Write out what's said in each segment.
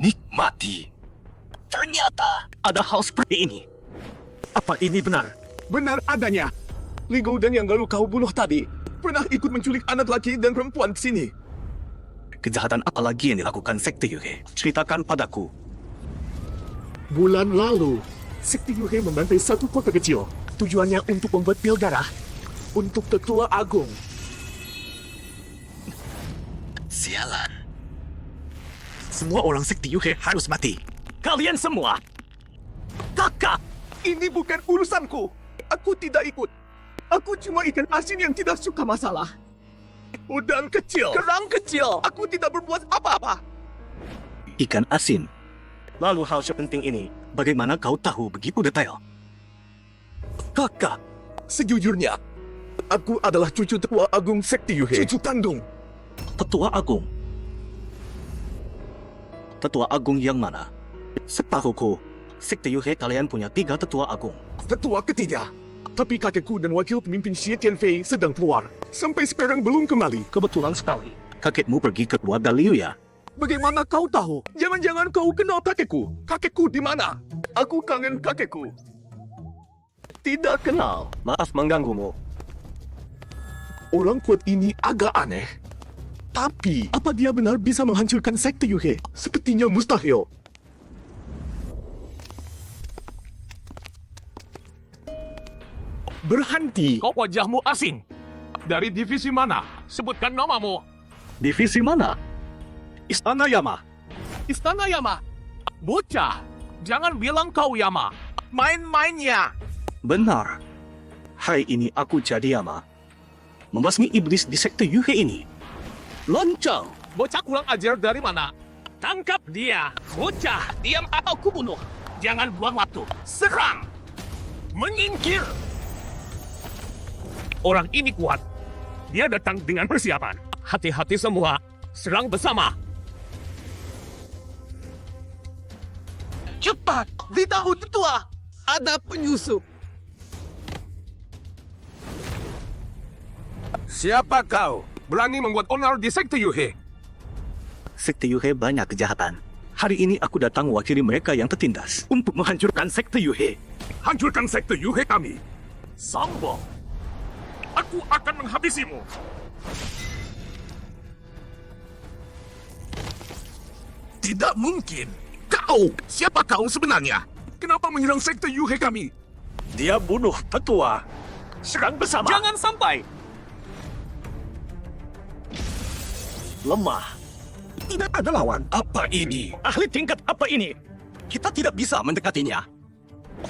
nikmati. Ternyata ada hal seperti ini. Apa ini benar? Benar adanya. Ligodan yang lalu kau bunuh tadi pernah ikut menculik anak laki dan perempuan di sini. Kejahatan apa lagi yang dilakukan Sekte Yuhe? Ceritakan padaku. Bulan lalu, Sekte Yuhe membantai satu kota kecil. Tujuannya untuk membuat pil darah untuk Tetua Agung. Sialan. Semua orang Sekte Yuhe harus mati. Kalian semua. Kakak! Ini bukan urusanku. Aku tidak ikut. Aku cuma ikan asin yang tidak suka masalah. Udang kecil. Kerang kecil. Aku tidak berbuat apa-apa. Ikan asin. Lalu hal sepenting ini, bagaimana kau tahu begitu detail? Kakak, sejujurnya, aku adalah cucu Tetua Agung Sekte Yuhe. Cucu kandung. Tetua Agung. Tetua Agung yang mana? Setahuku, Sekte Yuhe kalian punya 3 Tetua Agung. Tetua ketiga. Tapi kakekku dan wakil pemimpin Xie Tianfei sedang keluar. Sampai sekarang belum kembali. Kebetulan sekali. Kakekmu pergi ke keluarga Liu ya? Bagaimana kau tahu? Jangan-jangan kau kenal kakekku. Kakekku di mana? Aku kangen kakekku. Tidak kenal. Maaf mengganggumu. Orang kuat ini agak aneh. Tapi, apa dia benar bisa menghancurkan Sekte Yuhe? Sepertinya mustahil. Berhenti. Kau wajahmu asing. Dari divisi mana? Sebutkan namamu. Divisi mana? Istana Yama. Istana Yama. Bocah, jangan bilang kau Yama. Main-mainnya. Benar. Hari ini aku jadi Yama. Membasmi iblis di Sekte Yuhe ini. Loncang. Bocah kurang ajar dari mana? Tangkap dia. Bocah, diam atau kubunuh. Jangan buang waktu. Serang. Menyingkir. Orang ini kuat. Dia datang dengan persiapan. Hati-hati semua. Serang bersama. Cepat, beritahu tetua. Ada penyusup. Siapa kau? Berani membuat onar di Sekte Yuhe? Sekte Yuhe banyak kejahatan. Hari ini aku datang mewakili mereka yang tertindas untuk menghancurkan Sekte Yuhe. Hancurkan Sekte Yuhe kami. Sombong. Aku akan menghabisimu. Tidak mungkin. Kau, siapa kau sebenarnya? Kenapa menyerang Sekte Yuhe kami? Dia bunuh tetua. Serang bersama. Jangan sampai. Lemah. Tidak ada lawan. Apa ini? Ahli tingkat apa ini? Kita tidak bisa mendekatinya.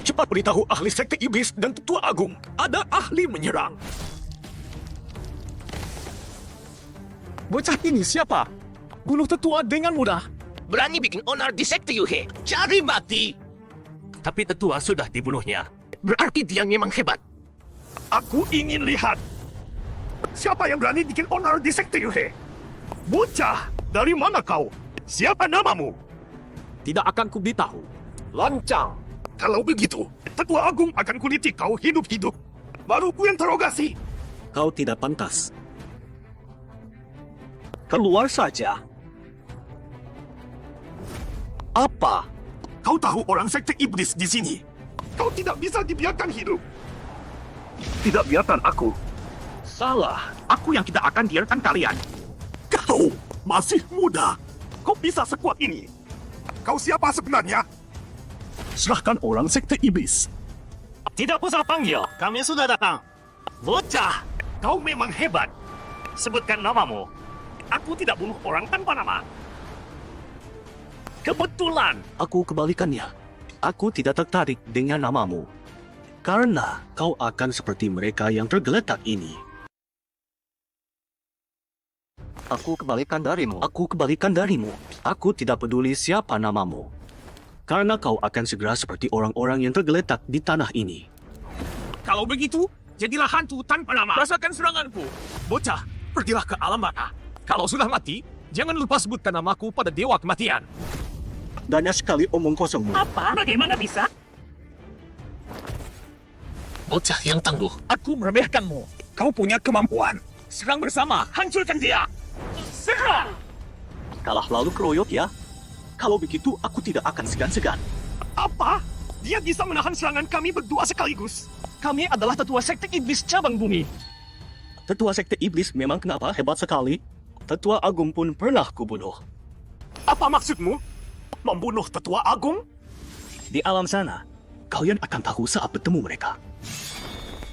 Cepat beritahu ahli Sekte Iblis dan Tetua Agung. Ada ahli menyerang. Bocah ini siapa? Bunuh tetua dengan mudah. Berani bikin onar di Sekte Yuhe. Cari mati. Tapi tetua sudah dibunuhnya. Berarti dia memang hebat. Aku ingin lihat. Siapa yang berani bikin onar di Sekte Yuhe? Bocah, dari mana kau? Siapa namamu? Tidak akan kuberitahu. Lancang. Kalau begitu, Tetua Agung akan kuliti kau hidup-hidup. Baru ku interogasi. Kau tidak pantas. Keluar saja. Apa? Kau tahu orang Sekte Iblis di sini. Kau tidak bisa dibiarkan hidup. Tidak biarkan aku. Salah. Aku yang tidak akan biarkan kalian. Kau masih muda. Kau bisa sekuat ini. Kau siapa sebenarnya? Serahkan orang Sekte Iblis. Tidak usah panggil. Kami sudah datang. Bocah, kau memang hebat. Sebutkan namamu. Aku tidak bunuh orang tanpa nama. Kebetulan. Aku kebalikannya. Aku tidak tertarik dengan namamu. Karena kau akan seperti mereka yang tergeletak ini. Aku kebalikan darimu. Aku kebalikan darimu. Aku tidak peduli siapa namamu. Karena kau akan segera seperti orang-orang yang tergeletak di tanah ini. Kalau begitu, jadilah hantu tanpa nama. Rasakan seranganku. Bocah, pergilah ke alam baka. Kalau sudah mati, jangan lupa sebutkan namaku pada dewa kematian. Banyak sekali omong kosongmu. Apa? Bagaimana bisa? Bocah yang tangguh. Aku meremehkanmu. Kau punya kemampuan. Serang bersama. Hancurkan dia. Serang! Kalah lalu keroyok ya. Kalau begitu, aku tidak akan segan-segan. Apa? Dia bisa menahan serangan kami berdua sekaligus. Kami adalah tetua sekte iblis cabang bumi. Tetua Sekte Iblis memang kenapa hebat sekali. Tetua Agung pun pernah kubunuh. Apa maksudmu? Membunuh tetua agung? Di alam sana, kalian akan tahu saat bertemu mereka.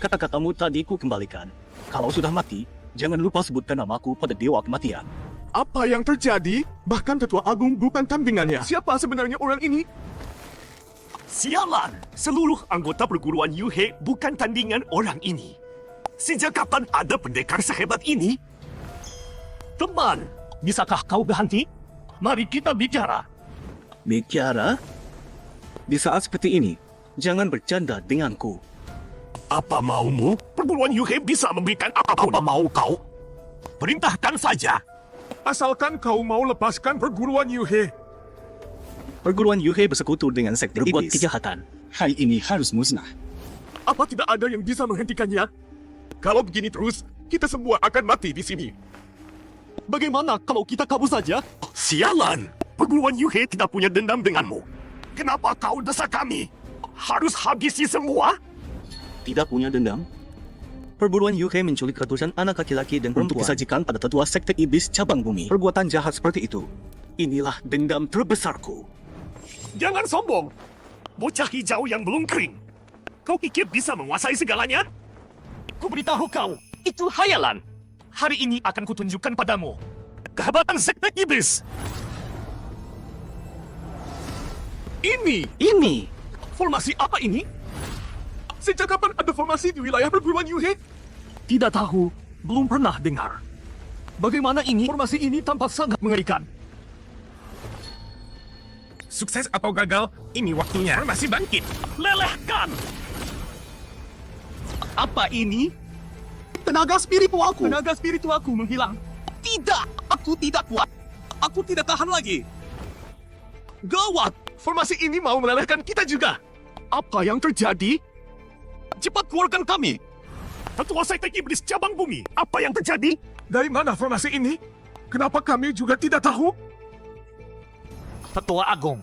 Kata-katamu tadi ku kembalikan. Kalau sudah mati, jangan lupa sebutkan namaku pada dewa kematian. Apa yang terjadi? Bahkan Tetua Agung bukan tandingannya. Siapa sebenarnya orang ini? Sialan! Seluruh anggota perguruan Yuhe bukan tandingan orang ini. Sejak kapan ada pendekar sehebat ini? Teman, bisakah kau berhenti? Mari kita bicara. Bicara? Di saat seperti ini, jangan bercanda denganku. Apa maumu? Perguruan Yuhe bisa memberikan apapun. Apa mau kau? Perintahkan saja. Asalkan kau mau lepaskan perguruan Yuhe. Perguruan Yuhe bersekutu dengan Sekte Berbuat Iblis. kejahatan. Hari ini harus musnah. Apa tidak ada yang bisa menghentikannya? Kalau begini terus, kita semua akan mati di sini. Bagaimana kalau kita kabur saja? Sialan! Perguruan Yuhe tidak punya dendam denganmu. Kenapa kau desak kami? Harus habisi semua? Tidak punya dendam? Perguruan Yuhe menculik ratusan anak laki-laki dan perempuan untuk disajikan pada tetua Sekte Iblis cabang bumi. Perbuatan jahat seperti itu. Inilah dendam terbesarku. Jangan sombong! Bocah hijau yang belum kering. Kau pikir bisa menguasai segalanya? Ku beritahu kau, itu hayalan. Hari ini akan kutunjukkan padamu kehebatan Sekte Iblis. Ini! Formasi apa ini? Sejak kapan ada formasi di wilayah perguruan Yuhe? Tidak tahu, belum pernah dengar. Bagaimana ini? Formasi ini tampak sangat mengerikan. Sukses atau gagal, ini waktunya. Formasi bangkit. Lelehkan! Apa ini? Tenaga spiritualku. Tenaga spiritualku menghilang. Tidak! Aku tidak kuat. Aku tidak tahan lagi. Gawat! Formasi ini mau melelehkan kita juga. Apa yang terjadi? Cepat keluarkan kami. Tetua Sekte Iblis cabang bumi. Apa yang terjadi? Dari mana formasi ini? Kenapa kami juga tidak tahu? Tetua Agung,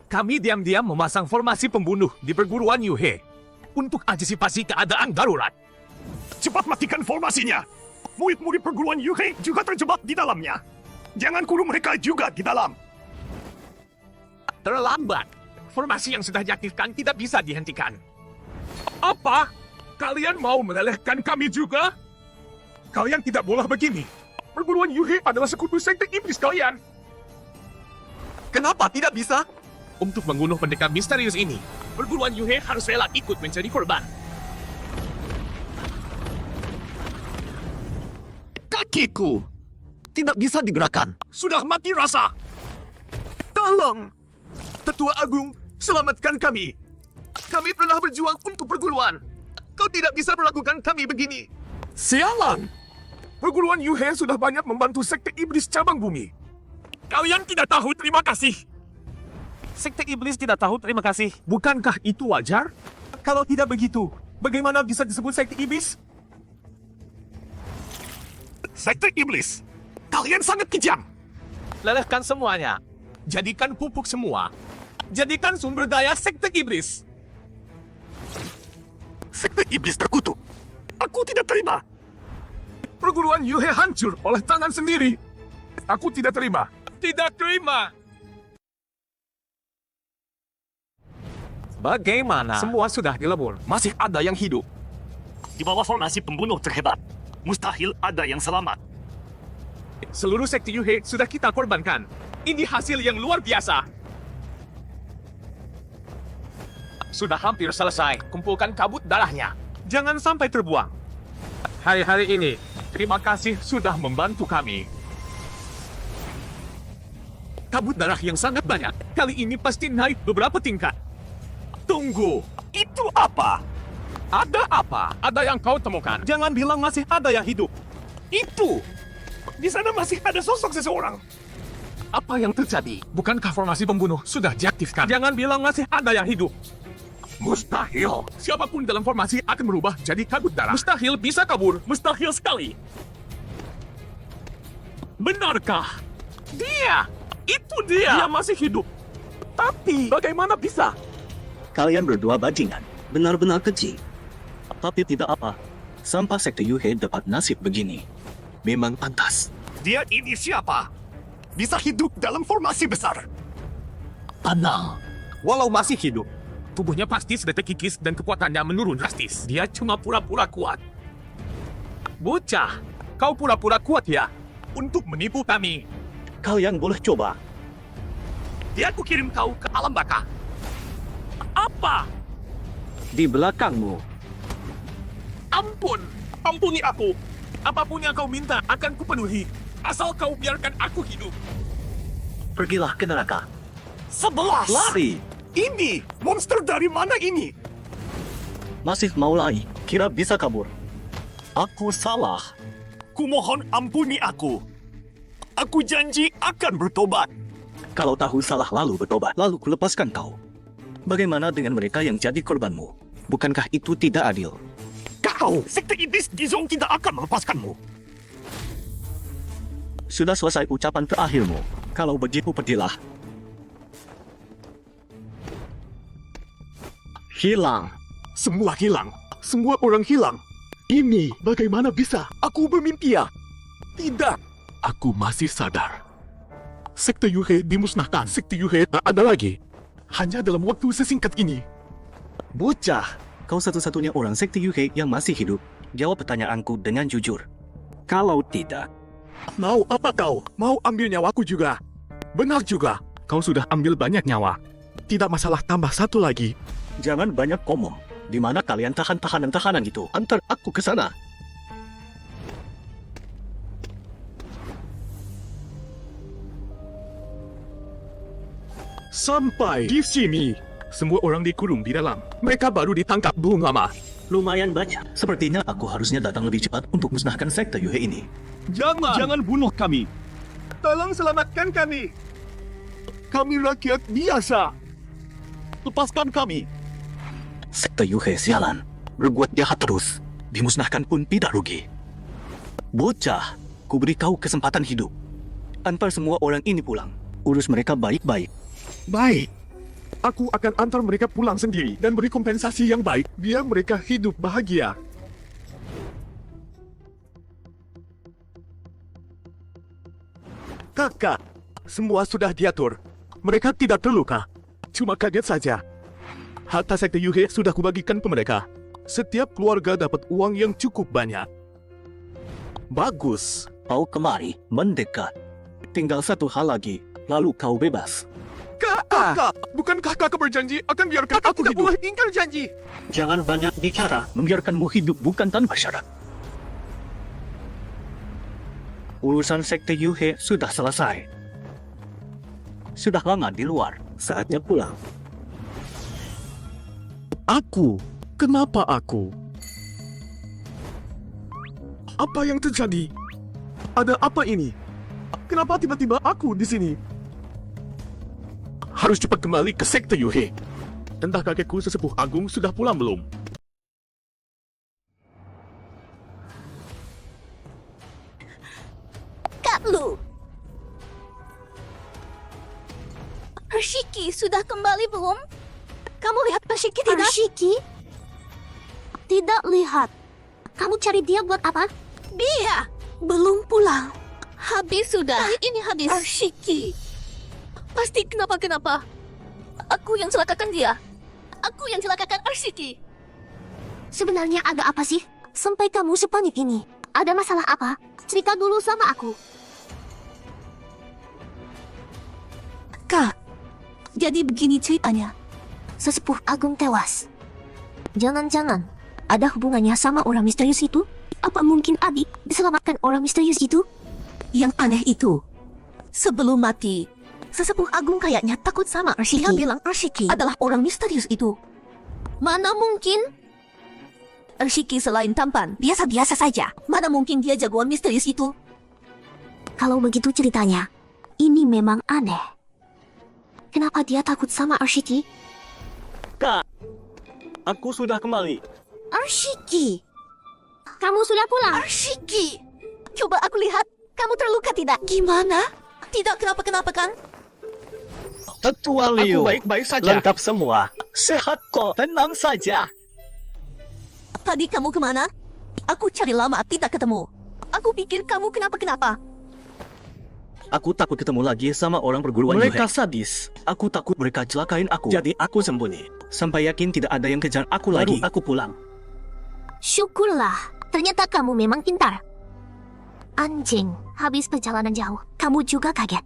kami diam-diam memasang formasi pembunuh di perguruan Yuhe untuk antisipasi keadaan darurat. Cepat matikan formasinya. Murid-murid perguruan Yuhe juga terjebak di dalamnya. Jangan kurung mereka juga di dalam. Terlambat. Formasi yang sudah diaktifkan tidak bisa dihentikan. Apa? Kalian mau melelehkan kami juga? Kalian tidak boleh begini. Perguruan Yuhe adalah sekutu Sekte Iblis kalian. Kenapa tidak bisa? Untuk membunuh pendekar misterius ini, perguruan Yuhe harus rela ikut menjadi korban. Kakiku tidak bisa digerakkan. Sudah mati rasa. Tolong, Tetua Agung, selamatkan kami. Kami pernah berjuang untuk perguruan. Kau tidak bisa melakukan kami begini. Sialan! Perguruan Yuhe sudah banyak membantu Sekte Iblis cabang bumi. Kalian tidak tahu terima kasih. Sekte Iblis tidak tahu terima kasih. Bukankah itu wajar? Kalau tidak begitu, bagaimana bisa disebut Sekte Iblis? Sekte Iblis, kalian sangat kejam. Lelehkan semuanya. Jadikan pupuk semua. Jadikan sumber daya Sekte Iblis. Sekte Iblis terkutuk. Aku tidak terima. Perguruan Yuhe hancur oleh tangan sendiri. Aku tidak terima. Tidak terima. Bagaimana? Semua sudah dilebur. Masih ada yang hidup. Di bawah formasi pembunuh terhebat, mustahil ada yang selamat. Seluruh sekte Yuhe sudah kita korbankan. Ini hasil yang luar biasa. Sudah hampir selesai. Kumpulkan kabut darahnya. Jangan sampai terbuang. Hari-hari ini, terima kasih sudah membantu kami. Kabut darah yang sangat banyak. Kali ini pasti naik beberapa tingkat. Tunggu, itu apa? Ada apa? Ada yang kau temukan? Jangan bilang masih ada yang hidup. Itu! Di sana masih ada sosok seseorang. Apa yang terjadi? Bukankah formasi pembunuh sudah diaktifkan? Jangan bilang masih ada yang hidup. Mustahil. Siapapun dalam formasi akan berubah jadi kabut darah. Mustahil bisa kabur. Mustahil sekali. Benarkah? Dia! Itu dia! Dia masih hidup. Tapi, bagaimana bisa? Kalian berdua bajingan. Benar-benar keji. Tapi tidak apa. Sampai sekte Yuhe dapat nasib begini. Memang pantas. Dia ini siapa? Bisa hidup dalam formasi besar. Tenang. Walau masih hidup, tubuhnya pasti sudah terkikis dan kekuatannya menurun drastis. Dia cuma pura-pura kuat. Bocah, kau pura-pura kuat ya? Untuk menipu kami. Kalian boleh coba. Dia kukirim kau ke alam baka. Apa? Di belakangmu. Ampun! Ampuni aku! Apapun yang kau minta akan kupenuhi. Asal kau biarkan aku hidup. Pergilah ke neraka. 11! Lari! Ini! Monster dari mana ini? Masih mau lari? Kira bisa kabur? Aku salah. Kumohon ampuni aku. Aku janji akan bertobat. Kalau tahu salah lalu bertobat, lalu kulepaskan kau. Bagaimana dengan mereka yang jadi korbanmu? Bukankah itu tidak adil? Kau, sekte iblis Gizong tidak akan melepaskanmu. Sudah selesai ucapan terakhirmu. Kalau begitu pergilah. Hilang. Semua hilang. Semua orang hilang. Ini bagaimana bisa? Aku bermimpi ya? Tidak. Aku masih sadar. Sekte Yuhe dimusnahkan. Sekte Yuhe tak ada lagi. Hanya dalam waktu sesingkat ini. Bocah, kau satu-satunya orang sekte Yuhe yang masih hidup. Jawab pertanyaanku dengan jujur. Kalau tidak, Mau apa kau? Mau ambil nyawaku juga? Benar juga. Kau sudah ambil banyak nyawa. Tidak masalah, tambah satu lagi. jangan banyak ngomong. Di mana kalian tahan tahanan-tahanan itu? Antar aku ke sana. Sampai di sini. Semua orang dikurung di dalam. Mereka baru ditangkap belum lama. Lumayan banyak. Sepertinya aku harusnya datang lebih cepat untuk musnahkan sekte Yuhe ini. Jangan bunuh kami. Tolong selamatkan kami. Kami rakyat biasa. Lepaskan kami. Sekte Yuhe sialan. Berbuat jahat terus. Dimusnahkan pun tidak rugi. Bocah, ku beri kau kesempatan hidup. Antar semua orang ini pulang. Urus mereka baik-baik. Baik. Aku akan antar mereka pulang sendiri dan beri kompensasi yang baik biar mereka hidup bahagia. Kakak, semua sudah diatur. Mereka tidak terluka. Cuma kaget saja. Harta sekte Yuhe sudah kubagikan ke mereka. Setiap keluarga dapat uang yang cukup banyak. Bagus. Kau kemari, mendekat. Tinggal satu hal lagi, lalu kau bebas. Kakak, bukankah kakak berjanji akan biarkan aku hidup? Boleh ingkar janji. Jangan banyak bicara. Membiarkanmu hidup bukan tanpa syarat. Urusan sekte Yuhe sudah selesai. Sudah lama di luar, saatnya pulang. Aku? Kenapa aku? Apa yang terjadi? Ada apa ini? Kenapa tiba-tiba aku di sini? Harus cepat kembali ke sekte Yuhe. Entah kakekku sesepuh agung sudah pulang belum? Kak Lu. Arshiki sudah kembali belum? Kamu lihat Arshiki tidak? Arshiki? Tidak lihat. Kamu cari dia buat apa? Dia belum pulang. Habis sudah. Kali ini habis. Arshiki. Pasti kenapa-kenapa. Aku yang celakakan dia. Aku yang celakakan Arshiki. Sebenarnya ada apa sih? Sampai kamu sepanik ini. Ada masalah apa? Cerita dulu sama aku. Kak, jadi begini ceritanya. Sesepuh agung tewas. Jangan-jangan ada hubungannya sama orang misterius itu? Apa mungkin Abi diselamatkan orang misterius itu? Yang aneh itu, sebelum mati, sesepuh agung kayaknya takut sama Arshiki. Dia bilang Arshiki adalah orang misterius itu. Mana mungkin? Arshiki selain tampan, biasa-biasa saja. Mana mungkin dia jagoan misterius itu? Kalau begitu ceritanya, ini memang aneh. Kenapa dia takut sama Arshiki? Kak, aku sudah kembali. Arshiki! Kamu sudah pulang? Arshiki! Coba aku lihat, kamu terluka tidak? Gimana? Tidak kenapa-kenapa kan? Tetua Liu. Aku baik-baik saja. Lengkap semua. Sehat kok. Tenang saja. Tadi kamu kemana? Aku cari lama tidak ketemu. Aku pikir kamu kenapa-kenapa. Aku takut ketemu lagi sama orang perguruan Mereka sadis. Aku takut mereka celakain aku. Jadi aku sembunyi. Sampai yakin tidak ada yang kejar aku lagi. Aku pulang. Syukurlah, ternyata kamu memang pintar. Anjing, habis perjalanan jauh, kamu juga kaget.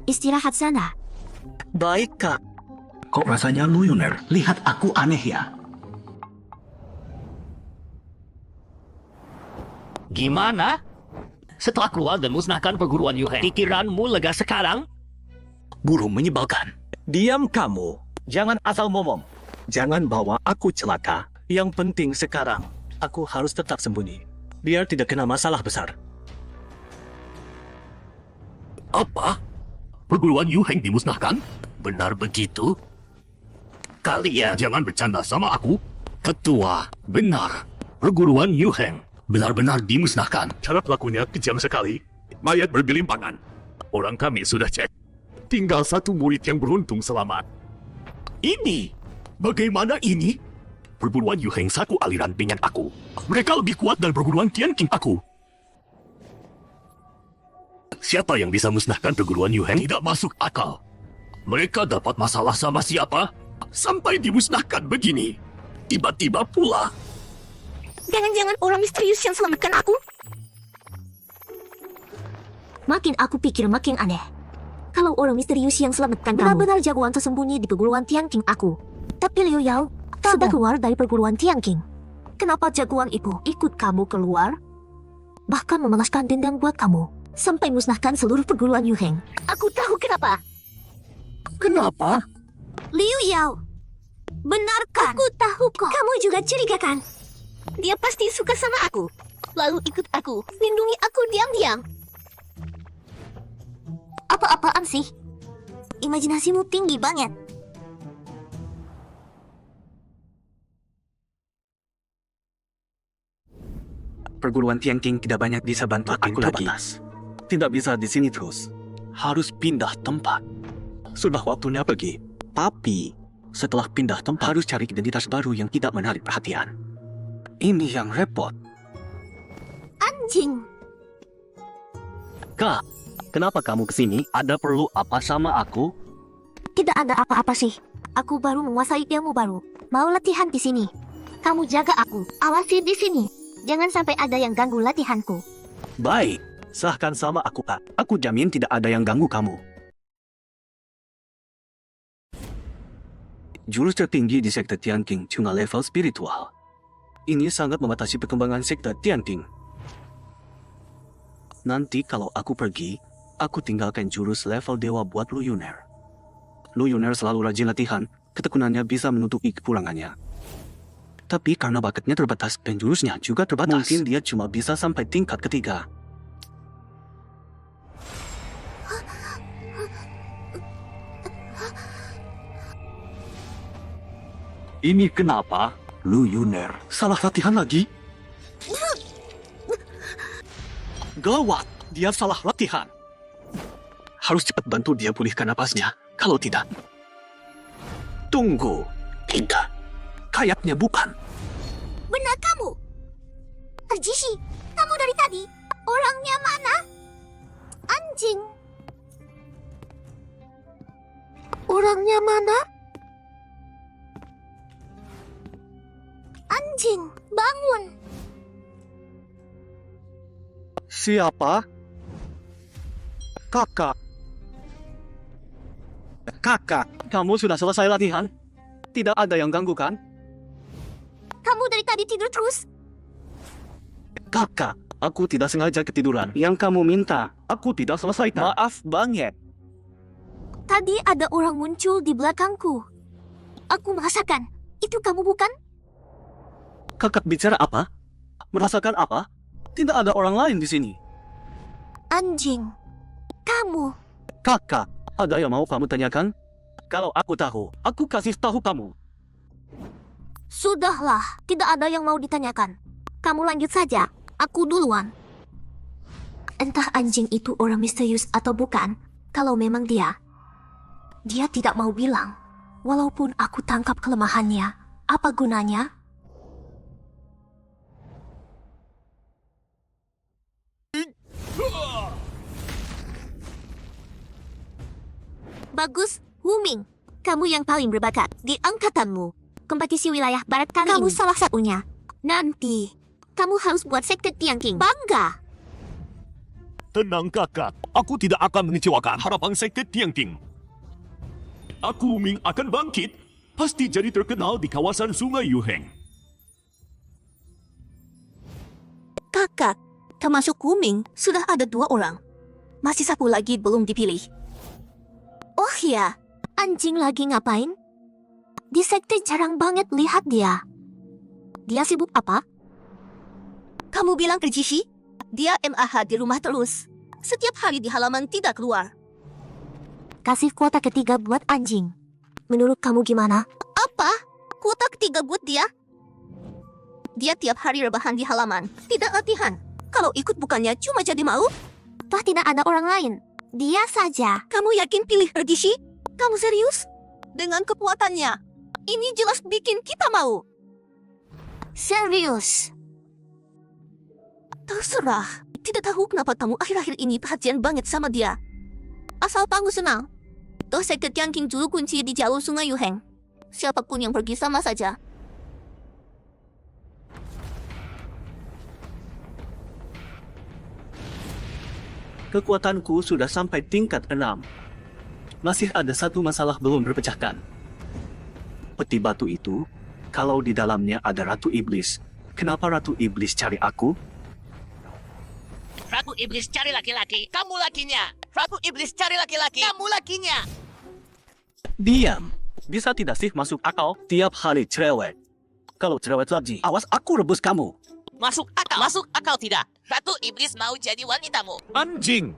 Istirahat sana. Baik, Kak. Kok rasanya Lu Yuner? Lihat aku aneh ya. Gimana? Setelah keluar dan musnahkan perguruan Yuheng, pikiranmu lega sekarang? Burung menyebalkan. Diam kamu. Jangan asal ngomong. Jangan bawa aku celaka. Yang penting sekarang, aku harus tetap sembunyi. Biar tidak kena masalah besar. Apa? Perguruan Yuheng dimusnahkan? Benar begitu? Kalian jangan bercanda sama aku. Ketua, benar. Perguruan Yuheng benar-benar dimusnahkan. Cara pelakunya kejam sekali. Mayat bergelimpangan. Orang kami sudah cek. Tinggal satu murid yang beruntung selamat. Ini? Bagaimana ini? Perguruan Yuheng satu aliran dengan aku. Mereka lebih kuat dari perguruan Tianqing aku. Siapa yang bisa musnahkan perguruan Yuheng? Tidak masuk akal. Mereka dapat masalah sama siapa? Sampai dimusnahkan begini. Tiba-tiba pula. Jangan-jangan orang misterius yang selamatkan aku? Makin aku pikir makin aneh. Kalau orang misterius yang selamatkan kamu benar-benar jagoan tersembunyi di perguruan Tianqing aku. Tapi Liu Yao sudah keluar dari perguruan Tianqing. Kenapa jagoan itu ikut kamu keluar? Bahkan memelaskan dendam buat kamu. Sampai musnahkan seluruh perguruan Yuheng. Aku tahu kenapa. Kenapa? Liu Yao, benarkan? Aku tahu kok. Kamu juga curiga kan? Dia pasti suka sama aku. Lalu ikut aku, lindungi aku diam-diam. Apa-apaan sih? Imajinasimu tinggi banget. Perguruan Tianqing tidak banyak bisa bantu aku lagi. Tidak bisa di sini terus. Harus pindah tempat. Sudah waktunya pergi. Tapi setelah pindah tempat harus cari identitas baru yang tidak menarik perhatian. Ini yang repot. Anjing. Kak, kenapa kamu kesini? Ada perlu apa sama aku? Tidak ada apa-apa sih. Aku baru menguasai ilmu baru. Mau latihan di sini. Kamu jaga aku. Awasi di sini. Jangan sampai ada yang ganggu latihanku. Baik, sahkan sama aku, Kak. Aku jamin tidak ada yang ganggu kamu. Jurus tertinggi di sekte Tianqing cuma level spiritual. Ini sangat membatasi perkembangan sekte Tianqing. Nanti kalau aku pergi, aku tinggalkan jurus level dewa buat Lu Yuner. Lu Yuner selalu rajin latihan, ketekunannya bisa menutupi kekurangannya. Tapi karena bakatnya terbatas dan jurusnya juga terbatas, mungkin dia cuma bisa sampai tingkat ketiga. Ini kenapa? Lu Yuner salah latihan lagi? Gawat, dia salah latihan. Harus cepat bantu dia pulihkan napasnya. Kalau tidak... Tunggu. Tidak. Kayaknya bukan. Benar kamu. Jishi, kamu dari tadi. Orangnya mana? Anjing. Orangnya mana? Anjing, bangun. Siapa? Kakak. Kakak, kamu sudah selesai latihan? Tidak ada yang ganggu kan? Kamu dari tadi tidur terus? Kakak, aku tidak sengaja ketiduran. Yang kamu minta, aku tidak selesaikan. Maaf banget. Tadi ada orang muncul di belakangku. Aku merasakan. Itu kamu bukan? Kakak bicara apa? Merasakan apa? Tidak ada orang lain di sini. Anjing. Kamu. Kakak, ada yang mau kamu tanyakan? Kalau aku tahu, aku kasih tahu kamu. Sudahlah, tidak ada yang mau ditanyakan. Kamu lanjut saja. Aku duluan. Entah anjing itu orang misterius atau bukan, kalau memang dia, Dia tidak mau bilang. Walaupun aku tangkap kelemahannya, apa gunanya? Bagus, Wuming. Kamu yang paling berbakat di angkatanmu. Kompetisi wilayah barat kali kamu salah satunya. Nanti, kamu harus buat sekte Tianqing bangga. Tenang kakak, aku tidak akan mengecewakan harapan sekte Tianqing. Aku Ming akan bangkit, pasti jadi terkenal di kawasan Sungai Yuheng. Kakak, termasuk Wuming, sudah ada 2 orang. Masih satu lagi belum dipilih. Oh ya, anjing lagi ngapain? Di sekte jarang banget lihat dia. Dia sibuk apa? Kamu bilang ke Jishi? Dia MAH di rumah terus. Setiap hari di halaman tidak keluar. Kasih kuota ketiga buat anjing. Menurut kamu gimana? Apa? Kuota ketiga buat dia? Dia tiap hari rebahan di halaman, tidak latihan. Kalau ikut bukannya cuma jadi mau? Toh tidak ada orang lain. Dia saja. Kamu yakin pilih Ergishi? Kamu serius? Dengan kekuatannya, ini jelas bikin kita mau. Serius. Terserah. Tidak tahu kenapa kamu akhir-akhir ini perhatian banget sama dia. Asal kamu senang. Toh sekte Tianqing juru kunci di jalur Sungai Yuheng. Siapapun yang pergi sama saja. Kekuatanku sudah sampai tingkat 6. Masih ada satu masalah belum terpecahkan. Peti batu itu, kalau di dalamnya ada Ratu Iblis, kenapa Ratu Iblis cari aku? Ratu Iblis cari laki-laki, kamu lakinya. Ratu Iblis cari laki-laki, kamu lakinya. Diam! Bisa tidak sih masuk akal tiap hari cerewet? Kalau cerewet lagi, awas aku rebus kamu. Masuk akal tidak. Ratu Iblis mau jadi wanitamu. Anjing!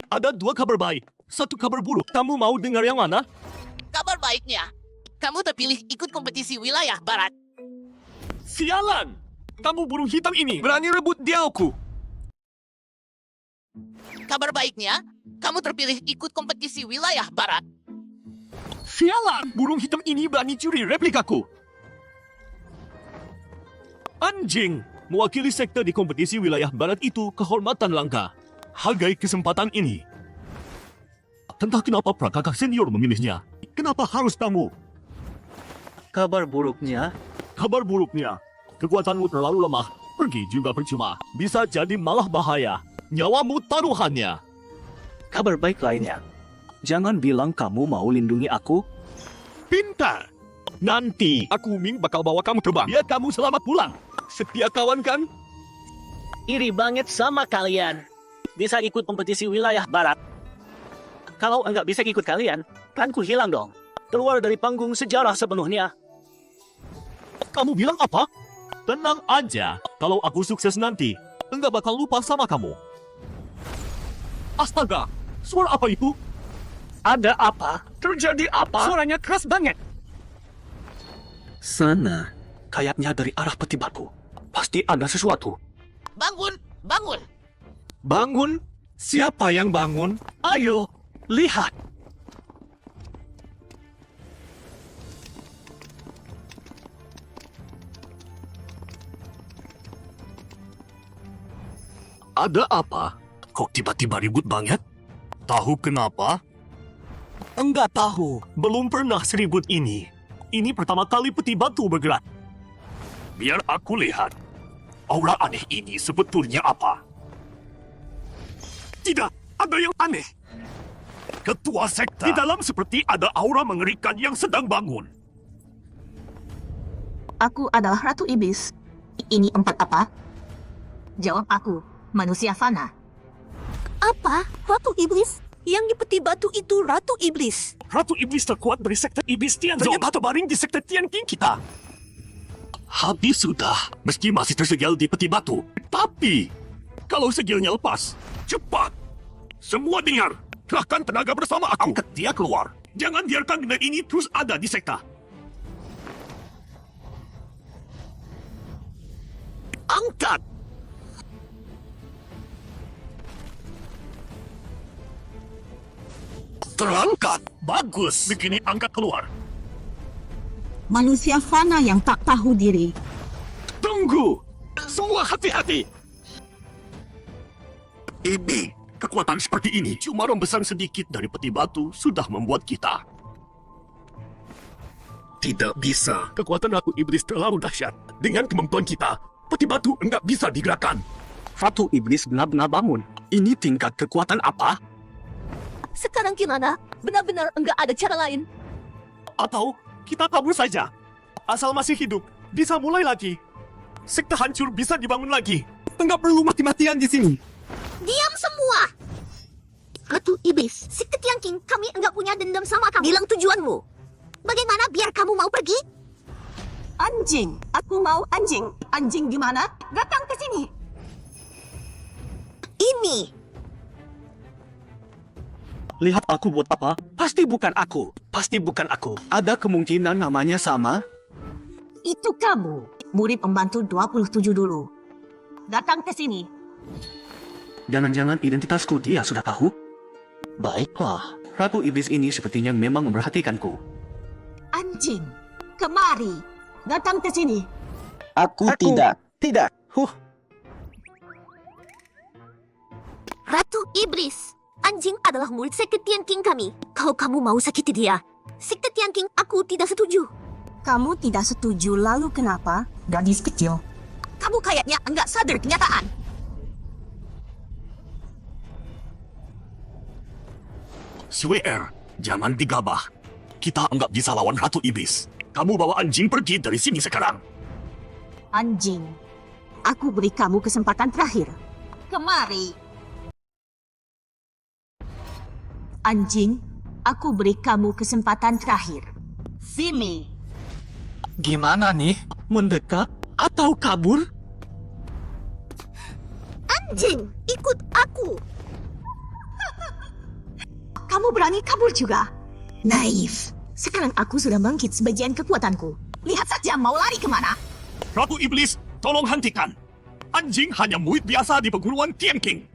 Ada 2 kabar baik, 1 kabar buruk. Kamu mau dengar yang mana? Kabar baiknya, kamu terpilih ikut kompetisi wilayah barat. Sialan! Kamu burung hitam ini berani rebut diauku. Kabar baiknya, kamu terpilih ikut kompetisi wilayah barat. Sialan! Burung hitam ini berani curi replikaku. Anjing! Mewakili sekte di kompetisi wilayah barat itu kehormatan langka. Hargai kesempatan ini. Entah kenapa prakakak senior memilihnya. Kenapa harus kamu? Kabar buruknya, Kabar buruknya, kekuatanmu terlalu lemah. Pergi juga percuma. Bisa jadi malah bahaya. Nyawamu taruhannya. kabar baik lainnya. Jangan bilang kamu mau lindungi aku. Pintar! Nanti aku Ming bakal bawa kamu terbang. Biar kamu selamat pulang. Setia kawan kan? Iri banget sama kalian. Bisa ikut kompetisi wilayah barat. Kalau enggak bisa ikut kalian, kan ku hilang dong. Keluar dari panggung sejarah sepenuhnya. Kamu bilang apa? Tenang aja. Kalau aku sukses nanti, enggak bakal lupa sama kamu. Astaga! Suara apa itu? Ada apa? Terjadi apa? Suaranya keras banget. Sana, kayaknya dari arah peti batu. Pasti ada sesuatu. Bangun, bangun. Bangun? Siapa yang bangun? Ayo, lihat. Ada apa? Kok tiba-tiba ribut banget? Tahu kenapa? Enggak tahu. Belum pernah seribut ini. Ini pertama kali peti batu bergerak. Biar aku lihat. Aura aneh ini sebetulnya apa? Tidak, ada yang aneh. Ketua sekte. Di dalam seperti ada aura mengerikan yang sedang bangun. Aku adalah Ratu Iblis. Ini empat apa? Jawab aku, manusia fana. Apa? Ratu Iblis? Yang di peti batu itu Ratu Iblis. Ratu Iblis terkuat dari sekte Iblis Tianzong. Ternyata terbaring di sekte Tianqing kita. Habis sudah. Meski masih tersegel di peti batu. Tapi, kalau segelnya lepas, cepat. Semua dengar. Kerahkan tenaga bersama aku. Angkat dia keluar. Jangan biarkan benda ini terus ada di sekte. Angkat! Terangkat. Bagus. Begini angkat keluar. Manusia fana yang tak tahu diri. Tunggu. Semua hati-hati. Ini, kekuatan seperti ini cuma membesar sedikit dari peti batu sudah membuat kita. Tidak bisa. Kekuatan Ratu Iblis terlalu dahsyat. Dengan kemampuan kita, peti batu enggak bisa digerakkan. Ratu Iblis benar-benar bangun. Ini tingkat kekuatan apa? Sekarang gimana? Benar-benar enggak ada cara lain. Atau kita kabur saja. Asal masih hidup, bisa mulai lagi. Sekte hancur bisa dibangun lagi. Enggak perlu mati-matian di sini. Diam semua! Ratu Iblis, Sekte Tiang King, kami enggak punya dendam sama kamu. Bilang tujuanmu. Bagaimana biar kamu mau pergi? Anjing, aku mau anjing. Anjing di mana? Datang ke sini. Ini. Lihat aku buat apa? Pasti bukan aku. Pasti bukan aku. Ada kemungkinan namanya sama? Itu kamu. Murid pembantu 27 dulu. Datang ke sini. Jangan-jangan identitasku dia sudah tahu? Baiklah. Ratu Iblis ini sepertinya memang memperhatikanku. Anjing, kemari. Datang ke sini. Aku tidak. Tidak. Ratu Iblis, anjing adalah murid Sekte Tiang King kami. Kalau kamu mau sakiti dia, Sekte Tiang King, aku tidak setuju. Kamu tidak setuju, lalu kenapa? Gadis kecil. Kamu kayaknya enggak sadar kenyataan. Swear, jangan digabah. Kita enggak bisa lawan Ratu Iblis. Kamu bawa anjing pergi dari sini sekarang. Anjing, aku beri kamu kesempatan terakhir. Kemari. Anjing, aku beri kamu kesempatan terakhir. Sini. Gimana nih? Mendekat atau kabur? Anjing, ikut aku. Kamu berani kabur juga? Naif. Sekarang aku sudah bangkit sebagian kekuatanku. Lihat saja mau lari kemana. Ratu Iblis, tolong hentikan. Anjing hanya murid biasa di perguruan Tiang King.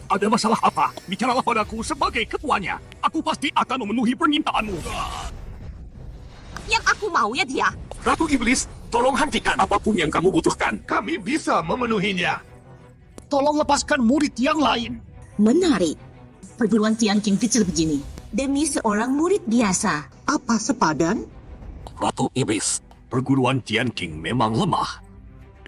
Ada masalah apa? Bicaralah padaku sebagai ketuanya. Aku pasti akan memenuhi permintaanmu. Yang aku mau ya dia. Ratu Iblis, tolong hentikan apapun yang kamu butuhkan. Kami bisa memenuhinya. Tolong lepaskan murid yang lain. Menarik. Perguruan Tiang King kecil begini. Demi seorang murid biasa. Apa sepadan? Ratu Iblis, perguruan Tiang King memang lemah.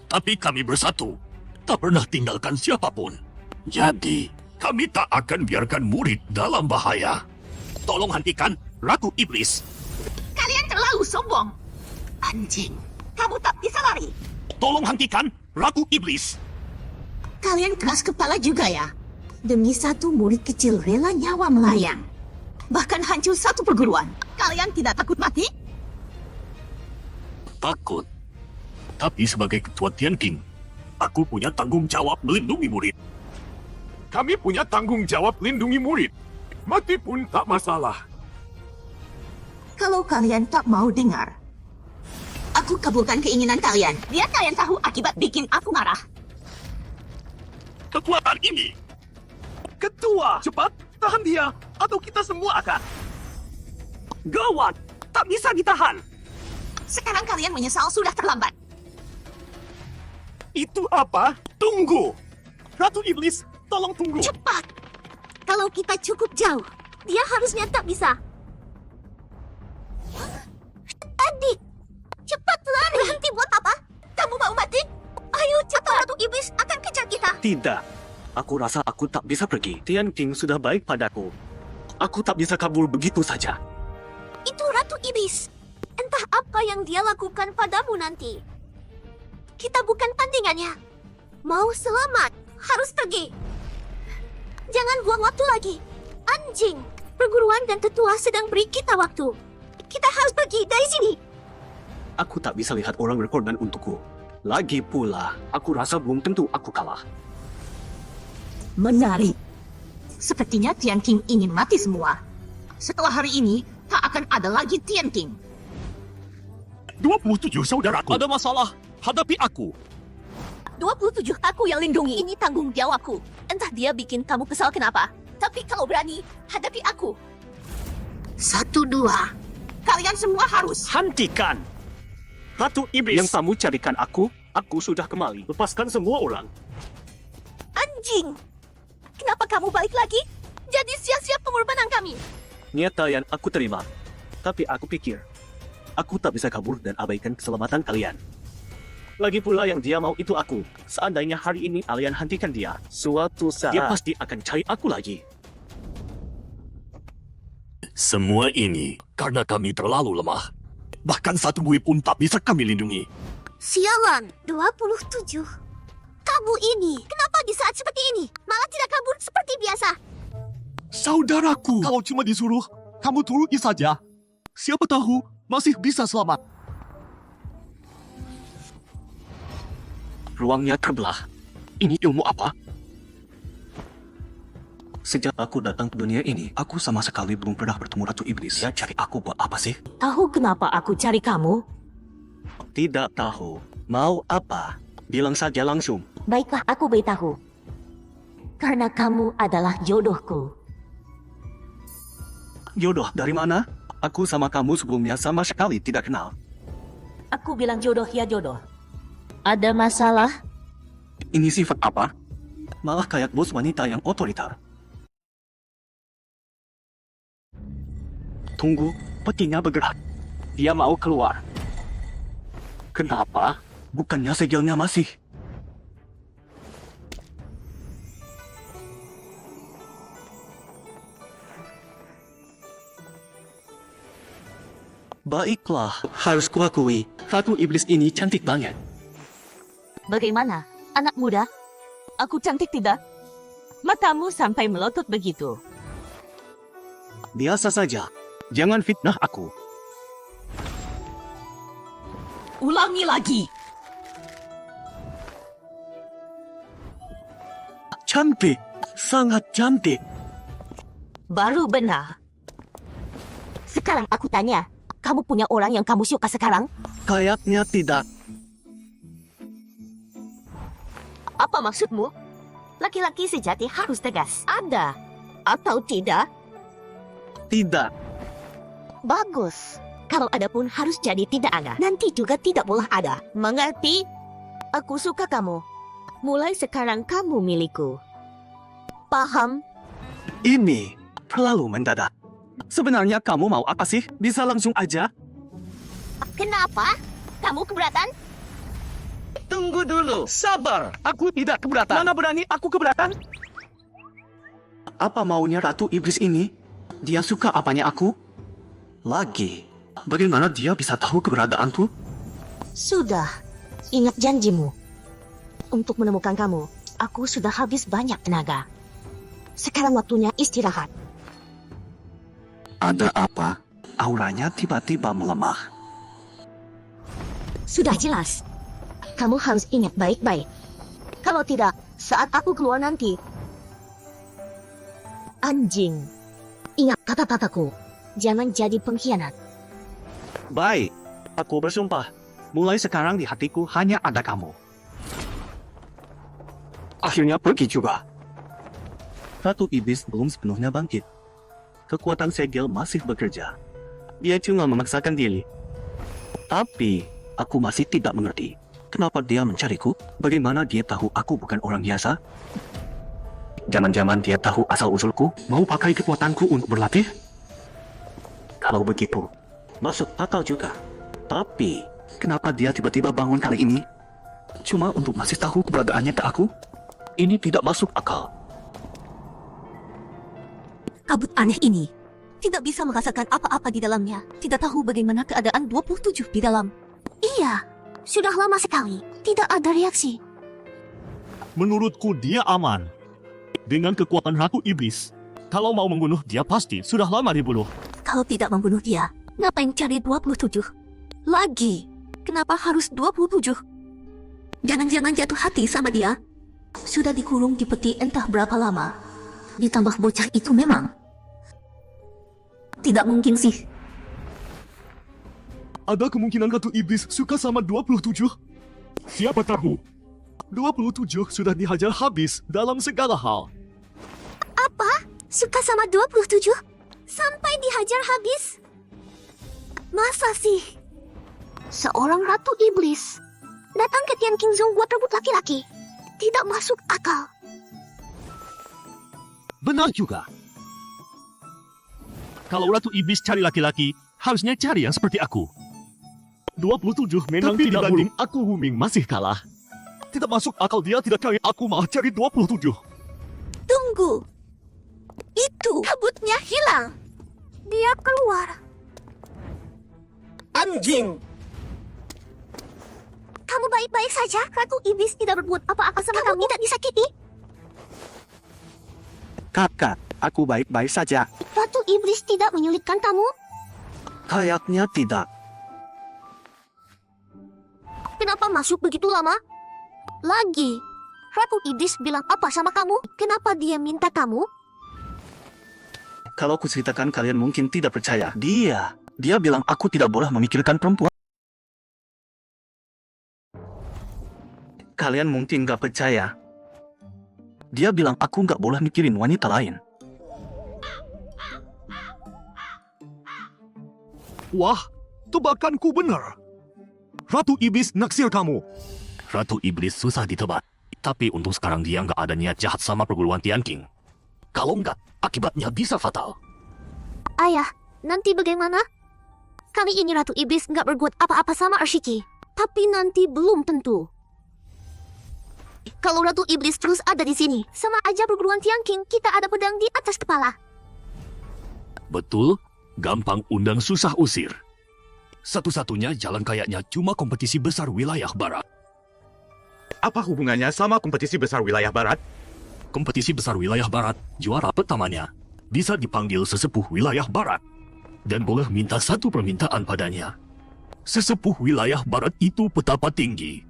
Tapi kami bersatu. Tak pernah tinggalkan siapapun. Jadi, kami tak akan biarkan murid dalam bahaya. Tolong hentikan Ratu Iblis. Kalian terlalu sombong. Anjing, kamu tak bisa lari. Tolong hentikan Ratu Iblis. Kalian keras kepala juga ya. Demi satu murid kecil rela nyawa melayang. Bahkan hancur satu perguruan. Kalian tidak takut mati? Takut. Tapi sebagai ketua Tiang King, aku punya tanggung jawab melindungi murid. Kami punya tanggung jawab lindungi murid. Mati pun tak masalah. Kalau kalian tak mau dengar, aku kabulkan keinginan kalian. Biar kalian tahu akibat bikin aku marah. Kekuatan ini. Ketua, cepat tahan dia, atau kita semua akan. Gawat, tak bisa ditahan. Sekarang kalian menyesal sudah terlambat. Itu apa? Tunggu. Ratu Iblis, tolong tunggu. Cepat. Kalau kita cukup jauh, dia harusnya tak bisa. Adik, cepat lari. Berhenti buat apa? Kamu mau mati? Ayo cepat. Ratu Iblis akan kejar kita. Tidak. Aku rasa aku tak bisa pergi. Tian King sudah baik padaku. Aku tak bisa kabur begitu saja. Itu Ratu Iblis. Entah apa yang dia lakukan padamu nanti. Kita bukan tandingannya. Mau selamat, harus pergi. Jangan buang waktu lagi. Anjing, perguruan dan tetua sedang beri kita waktu. Kita harus pergi dari sini. Aku tak bisa lihat orang berkorban untukku. Lagi pula, aku rasa belum tentu aku kalah. Menarik. Sepertinya Tian King ingin mati semua. Setelah hari ini, tak akan ada lagi Tian King. 27 saudaraku. Ada masalah, hadapi aku. 27 aku yang lindungi. Ini tanggung jawabku. Entah dia bikin kamu kesal kenapa. Tapi kalau berani, hadapi aku. 1, 2. Kalian semua harus. Hentikan! Ratu Iblis! Yang kamu carikan aku sudah kembali. Lepaskan semua orang. Anjing! Kenapa kamu balik lagi? Jadi siap-siap pengorbanan kami. Nyata yang aku terima. Tapi aku pikir, aku tak bisa kabur dan abaikan keselamatan kalian. Lagi pula yang dia mau itu aku. Seandainya hari ini kalian hentikan dia, suatu saat dia pasti akan cari aku lagi. Semua ini karena kami terlalu lemah. Bahkan satu bui pun tak bisa kami lindungi. Sialan, 27. Kamu ini, kenapa di saat seperti ini malah tidak kabur seperti biasa? Saudaraku, kalau cuma disuruh, kamu turuti saja. Siapa tahu masih bisa selamat. Ruangnya terbelah. Ini ilmu apa? Sejak aku datang ke dunia ini, aku sama sekali belum pernah bertemu Ratu Iblis. Dia cari aku buat apa sih? Tahu kenapa aku cari kamu? Tidak tahu. Mau apa? Bilang saja langsung. Baiklah, aku beritahu. Karena kamu adalah jodohku. Jodoh dari mana? Aku sama kamu sebelumnya sama sekali tidak kenal. Aku bilang jodoh ya jodoh. Ada masalah? Ini sifat apa? Malah kayak bos wanita yang otoriter. Tunggu, petinya bergerak. Dia mau keluar. Kenapa? Bukannya segelnya masih. Baiklah, harus kuakui, Ratu Iblis ini cantik banget. Bagaimana, anak muda? Aku cantik tidak? Matamu sampai melotot begitu. Biasa saja, jangan fitnah aku. Ulangi lagi. Cantik, sangat cantik. Baru benar. Sekarang aku tanya, kamu punya orang yang kamu suka sekarang? Kayaknya tidak. Apa maksudmu? Laki-laki sejati harus tegas. Ada atau tidak? Tidak. Bagus. Kalau ada pun harus jadi tidak ada. Nanti juga tidak boleh ada. Mengerti? Aku suka kamu. Mulai sekarang kamu milikku. Paham? Ini terlalu mendadak. Sebenarnya kamu mau apa sih? Bisa langsung aja? Kenapa? Kamu keberatan? Tunggu dulu. Sabar. Aku tidak keberatan. Mana berani aku keberatan? Apa maunya Ratu Iblis ini? Dia suka apanya aku? Lagi. Bagaimana dia bisa tahu keberadaanku? Sudah. Ingat janjimu. Untuk menemukan kamu, aku sudah habis banyak tenaga. Sekarang waktunya istirahat. Ada apa? Auranya tiba-tiba melemah. Sudah jelas. Kamu harus ingat baik-baik. Kalau tidak, saat aku keluar nanti. Anjing. Ingat kata-kataku. Jangan jadi pengkhianat. Baik. Aku bersumpah. Mulai sekarang di hatiku hanya ada kamu. Akhirnya pergi juga. Ratu Iblis belum sepenuhnya bangkit. Kekuatan segel masih bekerja. Dia cuma memaksakan diri. Tapi, aku masih tidak mengerti. Kenapa dia mencariku? Bagaimana dia tahu aku bukan orang biasa? Jangan-jangan dia tahu asal-usulku? Mau pakai kekuatanku untuk berlatih? Kalau begitu, masuk akal juga. Tapi, kenapa dia tiba-tiba bangun kali ini? Cuma untuk masih tahu keberadaannya ke aku? Ini tidak masuk akal. Kabut aneh ini tidak bisa merasakan apa-apa di dalamnya. Tidak tahu bagaimana keadaan 27 di dalam. Iya, sudah lama sekali. Tidak ada reaksi. Menurutku dia aman. Dengan kekuatan Ratu Iblis, kalau mau membunuh dia pasti sudah lama dibunuh. Kalau tidak membunuh dia, ngapain cari 27? Lagi, kenapa harus 27? Jangan-jangan jatuh hati sama dia. Sudah dikurung di peti entah berapa lama. Ditambah bocah itu memang. Tidak mungkin sih. Ada kemungkinan Ratu Iblis suka sama 27? Siapa tahu? 27 sudah dihajar habis dalam segala hal. Apa? Suka sama 27? Sampai dihajar habis. Masa sih? Seorang ratu iblis datang ke Tian Qingzhong buat rebut laki-laki. Tidak masuk akal. Benar juga. Kalau Ratu Iblis cari laki-laki, harusnya cari yang seperti aku. 27 memang Tapi tidak dibanding buruk. Aku Huming masih kalah. Tidak masuk akal dia tidak cari aku malah cari 27. Tunggu. Itu kabutnya hilang. Dia keluar. Anjing! Kamu baik-baik saja? Ratu Iblis tidak berbuat apa-apa sama kamu. Tidak disakiti? Kakak, aku baik-baik saja. Ratu Iblis tidak menyulitkan kamu? Kayaknya tidak. Kenapa masuk begitu lama? Lagi, Ratu Iblis bilang apa sama kamu? Kenapa dia minta kamu? Kalau ku ceritakan kalian mungkin tidak percaya. Dia bilang aku tidak boleh memikirkan perempuan. Kalian mungkin gak percaya. Dia bilang aku gak boleh mikirin wanita lain. Wah, tebakanku benar. Ratu Iblis naksir kamu. Ratu Iblis susah ditebak. Tapi untuk sekarang dia nggak ada niat jahat sama perguruan Tianqing. Kalau nggak, akibatnya bisa fatal. Ayah, nanti bagaimana? Kali ini Ratu Iblis nggak berbuat apa-apa sama Arshiki. Tapi nanti belum tentu. Kalau Ratu Iblis terus ada di sini, sama aja perguruan Tianqing kita ada pedang di atas kepala. Betul, gampang undang susah usir. Satu-satunya jalan kayaknya cuma kompetisi besar wilayah barat. Apa hubungannya sama kompetisi besar wilayah barat? Kompetisi besar wilayah barat, juara pertamanya bisa dipanggil sesepuh wilayah barat dan boleh minta satu permintaan padanya. Sesepuh wilayah barat itu petapa tinggi.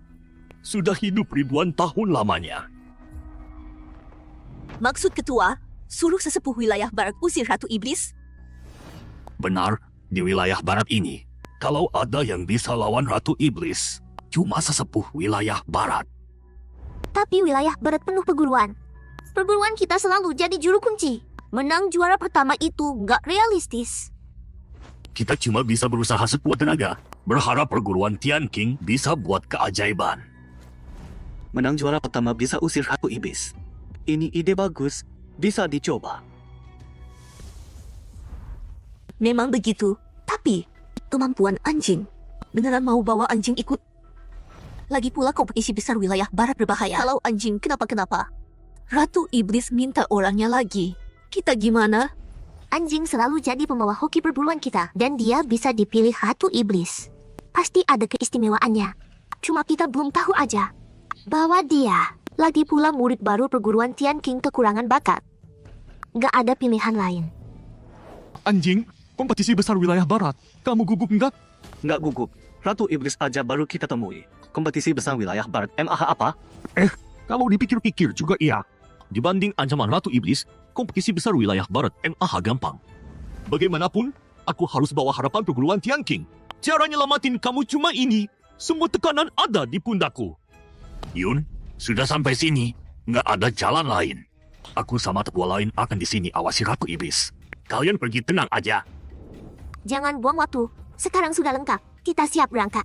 Sudah hidup ribuan tahun lamanya. Maksud ketua, suruh sesepuh wilayah barat usir Ratu Iblis? Benar, di wilayah barat ini, kalau ada yang bisa lawan Ratu Iblis, cuma sesepuh wilayah barat. Tapi wilayah barat penuh perguruan. Perguruan kita selalu jadi juru kunci. Menang juara pertama itu nggak realistis. Kita cuma bisa berusaha sekuat tenaga, berharap perguruan Tianqing bisa buat keajaiban. Menang juara pertama bisa usir Ratu Iblis. Ini ide bagus, bisa dicoba. Memang begitu. Tapi, kemampuan anjing. Beneran mau bawa anjing ikut? Lagi pula kompetisi besar wilayah barat berbahaya. Kalau anjing kenapa-kenapa, Ratu Iblis minta orangnya lagi. Kita gimana? Anjing selalu jadi pembawa hoki perguruan kita. Dan dia bisa dipilih Ratu Iblis. Pasti ada keistimewaannya. Cuma kita belum tahu aja bahwa dia lagi pula murid baru perguruan Tianqing kekurangan bakat. Gak ada pilihan lain. Anjing, kompetisi besar wilayah barat. Kamu gugup enggak? Nggak gugup. Ratu Iblis aja baru kita temui. Kompetisi besar wilayah barat MAH apa? Kalau dipikir-pikir juga iya. Dibanding ancaman Ratu Iblis, kompetisi besar wilayah barat MAH gampang. Bagaimanapun, aku harus bawa harapan perguruan Tianqing. Cara nyelamatin kamu cuma ini. Semua tekanan ada di pundakku. Yun, sudah sampai sini. Nggak ada jalan lain. Aku sama tetua lain akan di sini awasi Ratu Iblis. Kalian pergi tenang aja. Jangan buang waktu. Sekarang sudah lengkap. Kita siap berangkat.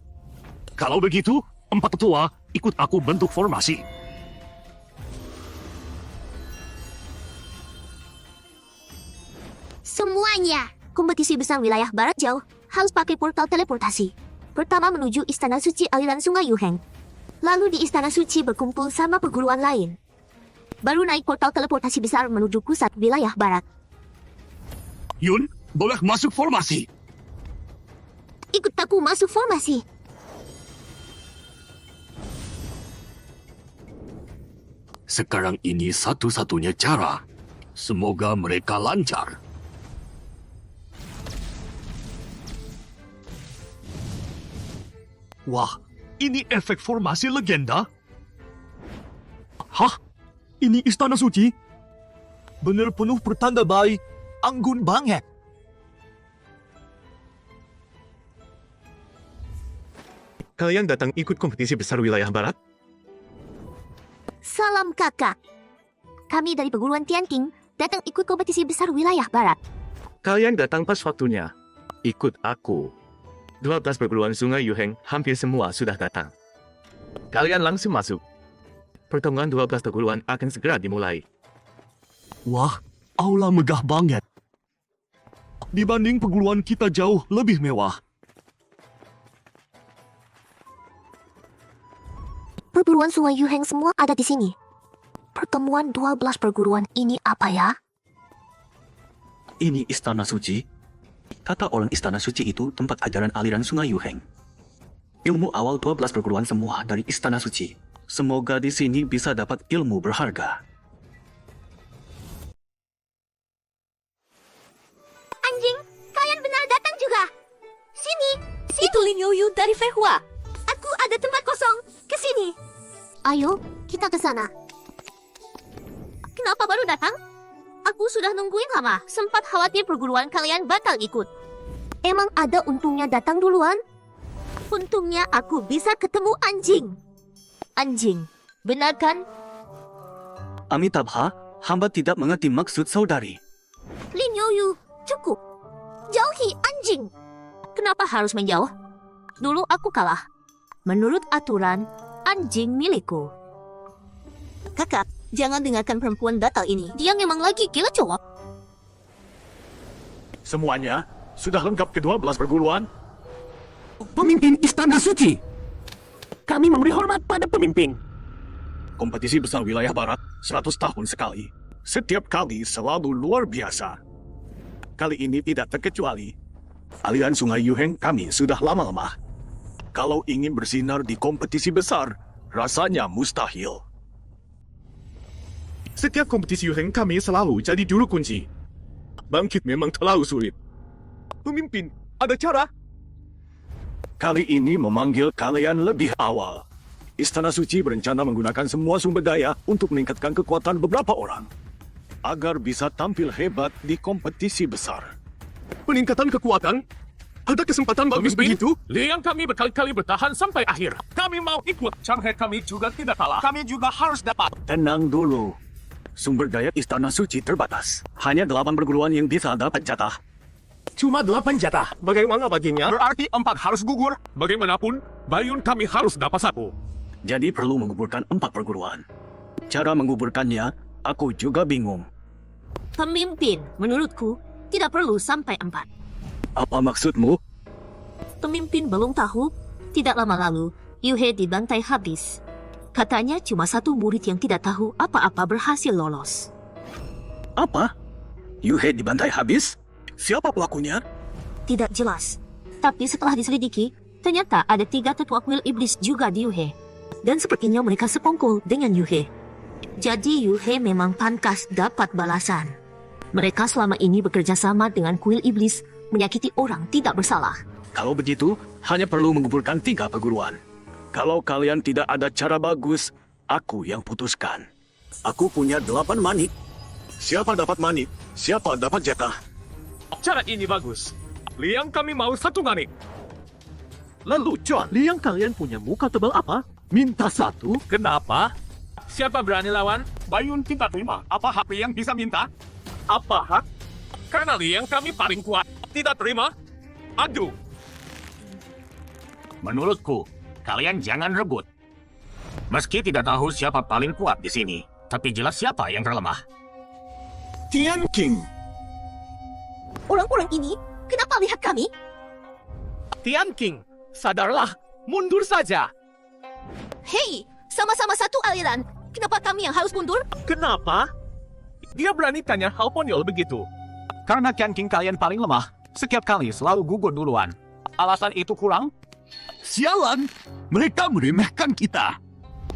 Kalau begitu, 4 tetua ikut aku bentuk formasi. Semuanya. Kompetisi besar wilayah barat jauh. Harus pakai portal teleportasi. Pertama menuju Istana Suci aliran Sungai Yuheng. Lalu di Istana Suci berkumpul sama perguruan lain. Baru naik portal teleportasi besar menuju pusat wilayah barat. Yun, boleh masuk formasi. Ikut aku masuk formasi. Sekarang ini satu-satunya cara. Semoga mereka lancar. Wah, ini efek formasi legenda? Hah? Ini Istana Suci? Bener penuh pertanda baik. Anggun banget. Kalian datang ikut kompetisi besar wilayah barat? Salam kakak. Kami dari perguruan Tianqing datang ikut kompetisi besar wilayah barat. Kalian datang pas waktunya. Ikut aku. 12 perguruan Sungai Yuheng hampir semua sudah datang. Kalian langsung masuk. Pertemuan 12 perguruan akan segera dimulai. Wah, aula megah banget. Dibanding perguruan kita jauh lebih mewah. Perguruan Sungai Yuheng semua ada di sini. Pertemuan 12 perguruan ini apa ya? Ini Istana Suci. Kata orang Istana Suci itu tempat ajaran aliran Sungai Yuheng. Ilmu awal 12 perguruan semua dari Istana Suci. Semoga di sini bisa dapat ilmu berharga. Anjing, kalian benar datang juga. Sini. Itu Lin Yoyu dari Fehua. Aku ada tempat kosong. Ke sini. Ayo, kita ke sana. Kenapa baru datang? Aku sudah nungguin lama. Sempat khawatir perguruan kalian batal ikut. Emang ada untungnya datang duluan? Untungnya aku bisa ketemu anjing. Anjing, benar kan? Amitabha, hamba tidak mengerti maksud saudari. Lin Yoyu, cukup. Jauhi anjing. Kenapa harus menjauh? Dulu aku kalah. Menurut aturan, anjing milikku. Kakak, jangan dengarkan perempuan batal ini. Dia memang lagi gila cowok. Semuanya sudah lengkap ke-12 perguruan. Pemimpin Istana Suci. Kami memberi hormat pada pemimpin. Kompetisi besar wilayah barat 100 tahun sekali. Setiap kali selalu luar biasa. Kali ini tidak terkecuali. Aliran Sungai Yuheng kami sudah lama lemah. Kalau ingin bersinar di kompetisi besar, rasanya mustahil. Setiap kompetisi Yuheng kami selalu jadi juru kunci. Bangkit memang terlalu sulit. Pemimpin, ada cara? Kali ini memanggil kalian lebih awal. Istana Suci berencana menggunakan semua sumber daya untuk meningkatkan kekuatan beberapa orang. Agar bisa tampil hebat di kompetisi besar. Peningkatan kekuatan? Ada kesempatan bagus begitu? Liang kami berkali-kali bertahan sampai akhir. Kami mau ikut. Shanghai kami juga tidak kalah. Kami juga harus dapat. Tenang dulu. Sumber daya Istana Suci terbatas. Hanya 8 perguruan yang bisa dapat jatah. Cuma 8 jatah. Bagaimana baginya? Berarti 4 harus gugur. Bagaimanapun, Bayun kami harus dapat 1. Jadi perlu menguburkan 4 perguruan. Cara menguburkannya, aku juga bingung. Pemimpin, menurutku, tidak perlu sampai 4. Apa maksudmu? Pemimpin belum tahu, tidak lama lalu, Yuhe dibantai habis. Katanya cuma 1 murid yang tidak tahu apa-apa berhasil lolos. Apa? Yuhe dibantai habis? Siapa pelakunya? Tidak jelas. Tapi setelah diselidiki, ternyata ada 3 tetua kuil iblis juga di Yuhe. Dan sepertinya mereka sepongkol dengan Yuhe. Jadi Yuhe memang pantas dapat balasan. Mereka selama ini bekerja sama dengan kuil iblis, menyakiti orang tidak bersalah. Kalau begitu, hanya perlu menguburkan 3 perguruan. Kalau kalian tidak ada cara bagus, aku yang putuskan. Aku punya 8 manik. Siapa dapat manik, siapa dapat jatah. Cara ini bagus. Liang kami mau 1 manik. Lalu, John, Liang kalian punya muka tebal apa? minta 1. Kenapa? Siapa berani lawan? Bayun tidak terima. Apa hak Liang bisa minta? Apa hak? Karena Liang kami paling kuat. Tidak terima? Adu. Menurutku, kalian jangan rebut. Meski tidak tahu siapa paling kuat di sini, tapi jelas siapa yang terlemah. Tian King. Orang-orang ini, kenapa lihat kami? Tian King, sadarlah. Mundur saja. Hei, sama-sama satu aliran. Kenapa kami yang harus mundur? Kenapa? Dia berani tanya hal konyol begitu. Karena Tian King kalian paling lemah, setiap kali selalu gugur duluan. Alasan itu kurang? Sialan, mereka meremehkan kita.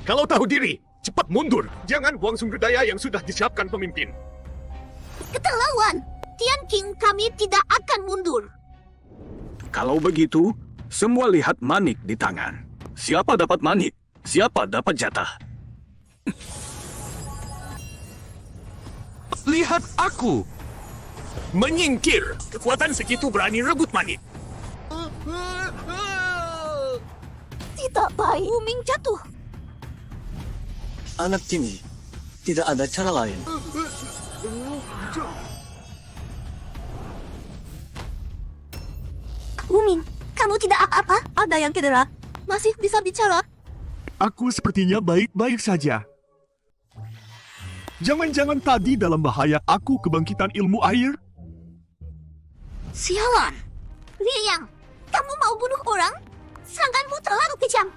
Kalau tahu diri, cepat mundur. Jangan buang sumber daya yang sudah disiapkan pemimpin. Keterlaluan. Tian King kami tidak akan mundur. Kalau begitu, semua lihat manik di tangan. Siapa dapat manik, siapa dapat jatah. Lihat aku. Menyingkir. Kekuatan segitu berani rebut manik. Tidak baik. Wuming jatuh. Anak ini, tidak ada cara lain. Kamu tidak apa-apa? Ada yang cedera? Masih bisa bicara? Aku sepertinya baik-baik saja. Jangan-jangan tadi dalam bahaya aku kebangkitan ilmu air? Sialan! Liang, kamu mau bunuh orang? Seranganmu terlalu kejam.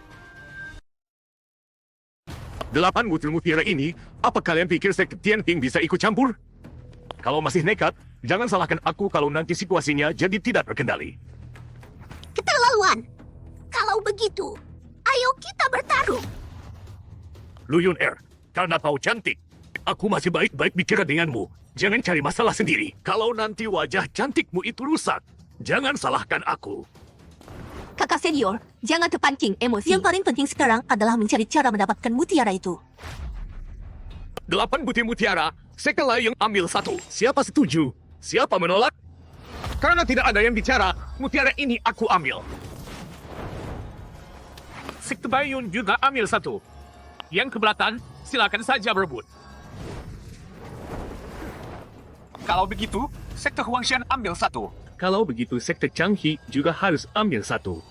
8 butir mutiara ini, apa kalian pikir sekte Tianqing bisa ikut campur? Kalau masih nekat, jangan salahkan aku kalau nanti situasinya jadi tidak terkendali. Keterlaluan. Kalau begitu, ayo kita bertarung. Lu Yun Er, karena kau cantik, aku masih baik-baik bicara denganmu. Jangan cari masalah sendiri. Kalau nanti wajah cantikmu itu rusak, jangan salahkan aku. Kakak senior, jangan terpancing emosi. Yang paling penting sekarang adalah mencari cara mendapatkan mutiara itu. 8 butir mutiara, sekte lain yang ambil 1. Siapa setuju? Siapa menolak? Karena tidak ada yang bicara, mutiara ini aku ambil. Sekte Bayun juga ambil 1. Yang keberatan, silakan saja berebut. Kalau begitu, sekte Huangshan ambil 1. Kalau begitu, sekte Changhi juga harus ambil 1.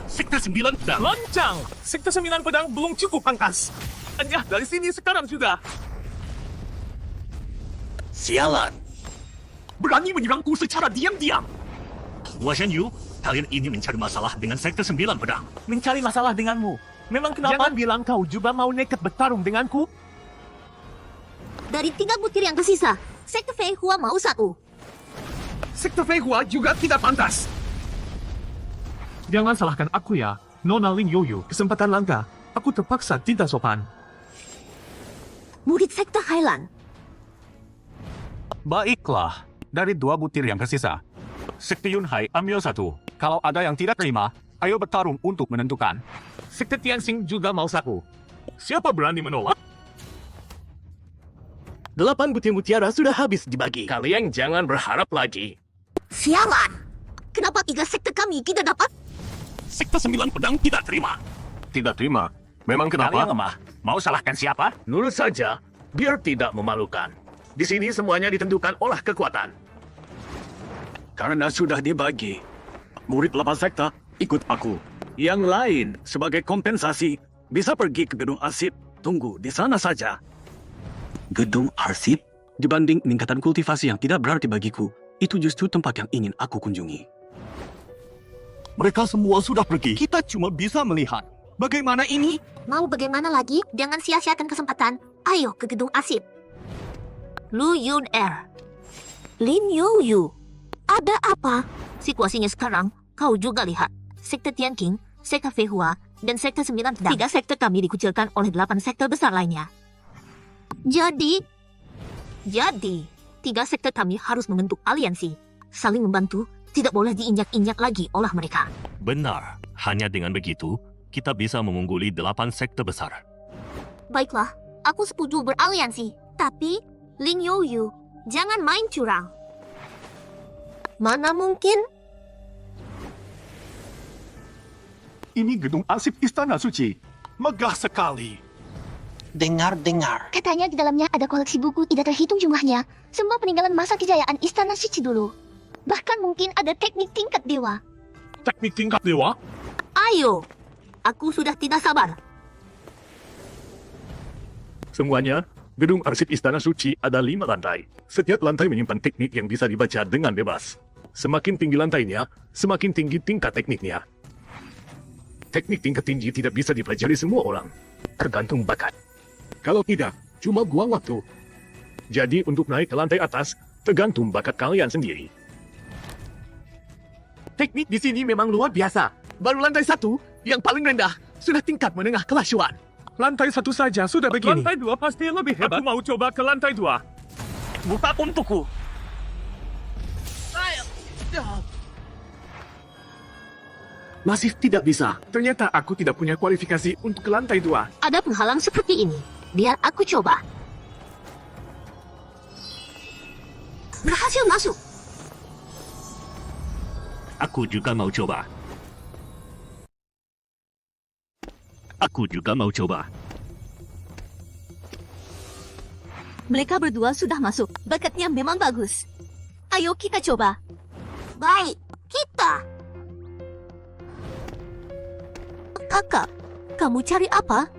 Sekte 9 pedang. Lancang! Sekte 9 pedang belum cukup pangkas. Hanya dari sini sekarang sudah. Sialan. Berani menyerangku secara diam-diam. Washan Yu, kalian ini mencari masalah dengan sekte 9 pedang. Mencari masalah denganmu. Memang kenapa? Jangan bilang kau juga mau nekat bertarung denganku. Dari 3 butir yang tersisa, sekte Fei Hua mau 1. Sekte Fei Hua juga tidak pantas. Jangan salahkan aku ya, Nona Lin Yoyu. Kesempatan langka. Aku terpaksa tidak sopan. Murid sekte Highland. Baiklah, dari 2 butir yang tersisa, sekte Yunhai ambil 1. Kalau ada yang tidak terima, ayo bertarung untuk menentukan. Sekte Tianxing juga mau 1. Siapa berani menolak? 8 butir mutiara sudah habis dibagi. Kalian jangan berharap lagi. Sialan! Kenapa 3 sekte kami tidak dapat? Sekte 9 pedang tidak terima. Tidak terima. Memang Kalian lemah. Mau salahkan siapa? Nurut saja, biar tidak memalukan. Di sini semuanya ditentukan oleh kekuatan. Karena sudah dibagi, murid 8 sekte ikut aku. Yang lain, sebagai kompensasi, bisa pergi ke gedung arsip. Tunggu di sana saja. Gedung arsip? Dibanding peningkatan kultivasi yang tidak berarti bagiku, itu justru tempat yang ingin aku kunjungi. Mereka semua sudah pergi. Kita cuma bisa melihat. Bagaimana ini? Mau bagaimana lagi? Jangan sia-siakan kesempatan. Ayo ke gedung arsip. Lu Yun Er. Lin Yoyu. Ada apa? Situasinya sekarang, kau juga lihat. Sekte Tianqing, sekte Fei Hua, dan sekte 9 pedang. 3 sekte kami dikucilkan oleh 8 sekte besar lainnya. Jadi, 3 sekte kami harus membentuk aliansi. Saling membantu, tidak boleh diinjak-injak lagi oleh mereka. Benar. Hanya dengan begitu, kita bisa mengungguli 8 sekte besar. Baiklah, aku setuju beraliansi. Tapi, Lin Yoyu, jangan main curang. Mana mungkin? Ini gedung arsip Istana Suci. Megah sekali. Dengar-dengar. Katanya di dalamnya ada koleksi buku tidak terhitung jumlahnya. Semua peninggalan masa kejayaan Istana Suci dulu. Bahkan mungkin ada teknik tingkat dewa. Teknik tingkat dewa? Ayo! Aku sudah tidak sabar. Semuanya, gedung arsip Istana Suci ada 5 lantai. Setiap lantai menyimpan teknik yang bisa dibaca dengan bebas. Semakin tinggi lantainya, semakin tinggi tingkat tekniknya. Teknik tingkat tinggi tidak bisa dipelajari semua orang. Tergantung bakat. Kalau tidak, cuma buang waktu. Jadi untuk naik ke lantai atas, tergantung bakat kalian sendiri. Teknik di sini memang luar biasa. Baru lantai 1, yang paling rendah, sudah tingkat menengah kelasuan. Lantai 1 saja sudah begini. Lantai 2 pasti lebih hebat. Aku mau coba ke lantai 2. Buka untukku. Masih tidak bisa. Ternyata aku tidak punya kualifikasi untuk ke lantai 2. Ada penghalang seperti ini. Biar aku coba. Berhasil masuk. Aku juga mau coba. Aku juga mau coba. Mereka berdua sudah masuk. Bakatnya memang bagus. Ayo kita coba. Baik, kita. Kakak, kamu cari apa?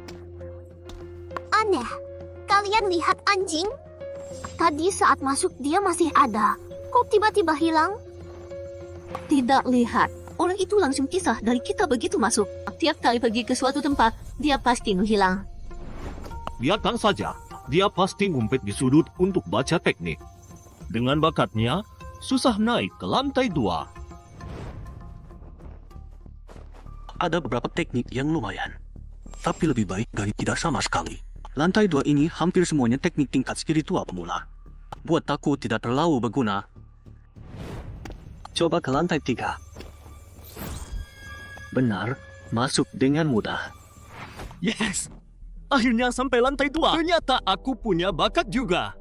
Aneh. Kalian lihat anjing? Tadi saat masuk dia masih ada. Kok tiba-tiba hilang? Tidak lihat. Orang itu langsung pisah dari kita begitu masuk. Tiap kali pergi ke suatu tempat, dia pasti menghilang. Biarkan saja. Dia pasti ngumpet di sudut untuk baca teknik. Dengan bakatnya, susah naik ke lantai 2. Ada beberapa teknik yang lumayan, tapi lebih baik dari tidak sama sekali. Lantai 2 ini hampir semuanya teknik tingkat spiritual pemula. Buat aku tidak terlalu berguna. Coba ke lantai 3. Benar, masuk dengan mudah. Yes! Akhirnya sampai lantai 2. Ternyata aku punya bakat juga.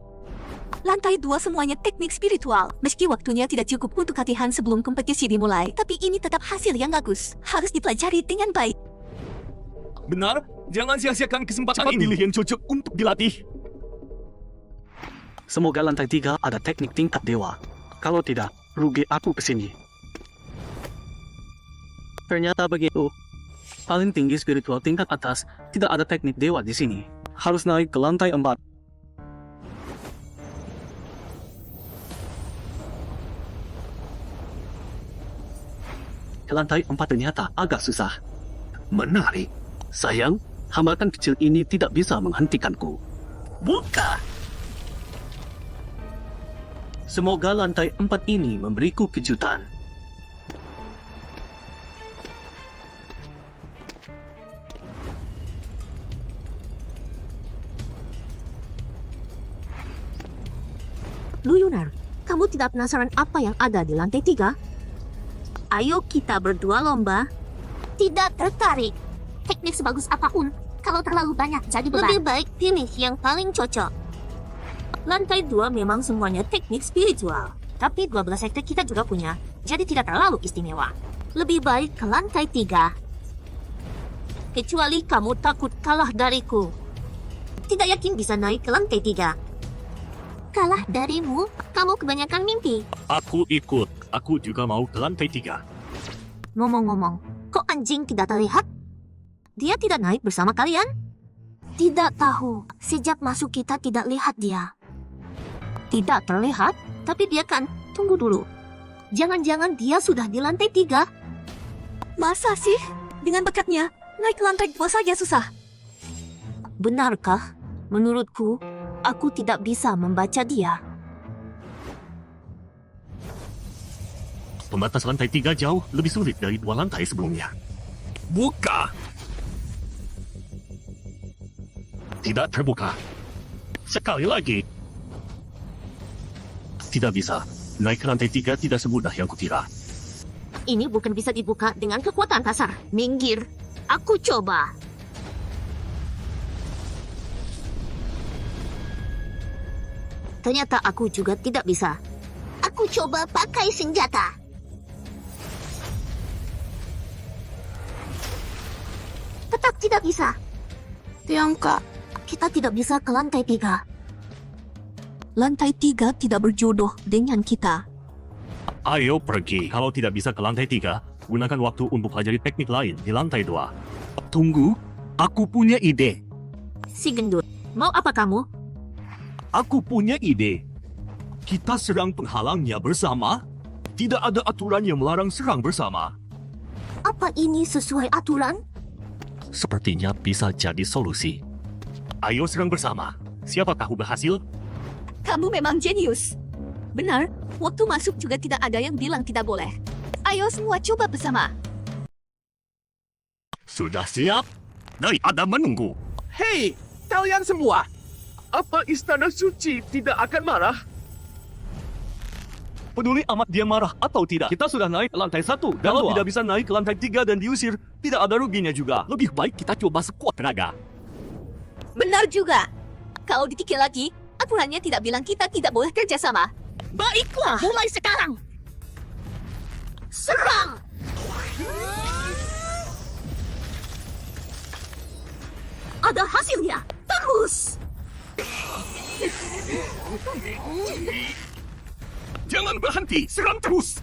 Lantai 2 semuanya teknik spiritual. Meski waktunya tidak cukup untuk latihan sebelum kompetisi dimulai, tapi ini tetap hasil yang bagus. Harus dipelajari dengan baik. Benar, jangan sia-siakan kesempatan ini. Pilih yang cocok untuk dilatih. Semoga lantai 3 ada teknik tingkat dewa. Kalau tidak, rugi aku kesini. Ternyata begitu. Paling tinggi spiritual tingkat atas, tidak ada teknik dewa di sini. Harus naik ke lantai 4. Ke lantai 4 ternyata agak susah. Menarik. Sayang, hambatan kecil ini tidak bisa menghentikanku. Buka! Semoga lantai 4 ini memberiku kejutan. Lu Yunar, kamu tidak penasaran apa yang ada di lantai 3? Ayo kita berdua lomba. Tidak tertarik. Teknik sebagus apapun, kalau terlalu banyak jadi beban. Lebih baik pilih yang paling cocok. Lantai 2 memang semuanya teknik spiritual. Tapi 12 sekte kita juga punya, jadi tidak terlalu istimewa. Lebih baik ke lantai 3. Kecuali kamu takut kalah dariku. Tidak yakin bisa naik ke lantai 3. Kalah darimu, kamu kebanyakan mimpi. Aku ikut. Aku juga mau ke lantai 3. Ngomong-ngomong, kok anjing tidak terlihat? Dia tidak naik bersama kalian? Tidak tahu. Sejak masuk kita tidak lihat dia. Tidak terlihat? Tapi dia kan. Tunggu dulu. Jangan-jangan dia sudah di lantai 3? Masa sih? Dengan bakatnya, naik ke lantai 2 saja susah. Benarkah? Menurutku, aku tidak bisa membaca dia. Pembatas lantai 3 jauh lebih sulit dari 2 lantai sebelumnya. Buka! Tidak terbuka. Sekali lagi. Tidak bisa. Naik ke lantai 3 tidak semudah yang kukira. Ini bukan bisa dibuka dengan kekuatan kasar. Minggir. Aku coba. Ternyata aku juga tidak bisa. Aku coba pakai senjata. Tetap tidak bisa. Tiangka, Kita tidak bisa ke lantai 3. lantai 3 tidak berjodoh dengan kita. Ayo pergi. Kalau tidak bisa ke lantai 3, gunakan waktu untuk pelajari teknik lain di lantai 2. Tunggu, aku punya ide. Si gendut, mau apa kamu? Aku punya ide. Kita serang penghalangnya bersama. Tidak ada aturan yang melarang serang bersama. Apa ini sesuai aturan? Sepertinya bisa jadi solusi. Ayo serang bersama. Siapakah berhasil? Kamu memang jenius. Benar, waktu masuk juga tidak ada yang bilang tidak boleh. Ayo semua coba bersama. Sudah siap? Daripada menunggu. Hei, kalian semua. Apa Istana Suci tidak akan marah? Peduli amat dia marah atau tidak. Kita sudah naik ke lantai 1 dan kalau tidak bisa naik ke lantai 3 dan diusir, tidak ada ruginya juga. Lebih baik kita coba sekuat tenaga. Benar juga. Kalau dipikir lagi, aturannya tidak bilang kita tidak boleh kerjasama. Baiklah, mulai sekarang. Serang! Ada hasilnya. Bagus. Jangan berhenti, serang terus.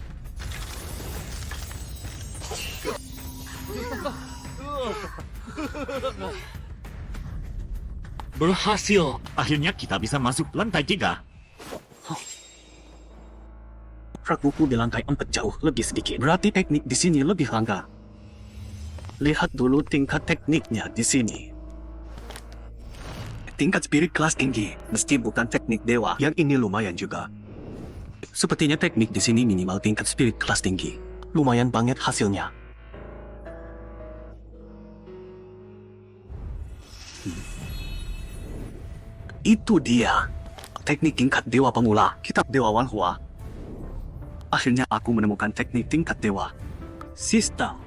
Berhasil. Akhirnya kita bisa masuk lantai 3. Raguku di lantai 4 jauh lebih sedikit. Berarti teknik di sini lebih langka. Lihat dulu tingkat tekniknya di sini. Tingkat spirit kelas tinggi, mesti bukan teknik dewa. Yang ini lumayan juga. Sepertinya teknik di sini minimal tingkat spirit kelas tinggi. Lumayan banget hasilnya. Itu dia. Teknik tingkat dewa pemula, kitab Dewa Wanhua. Akhirnya aku menemukan teknik tingkat dewa. Sistem.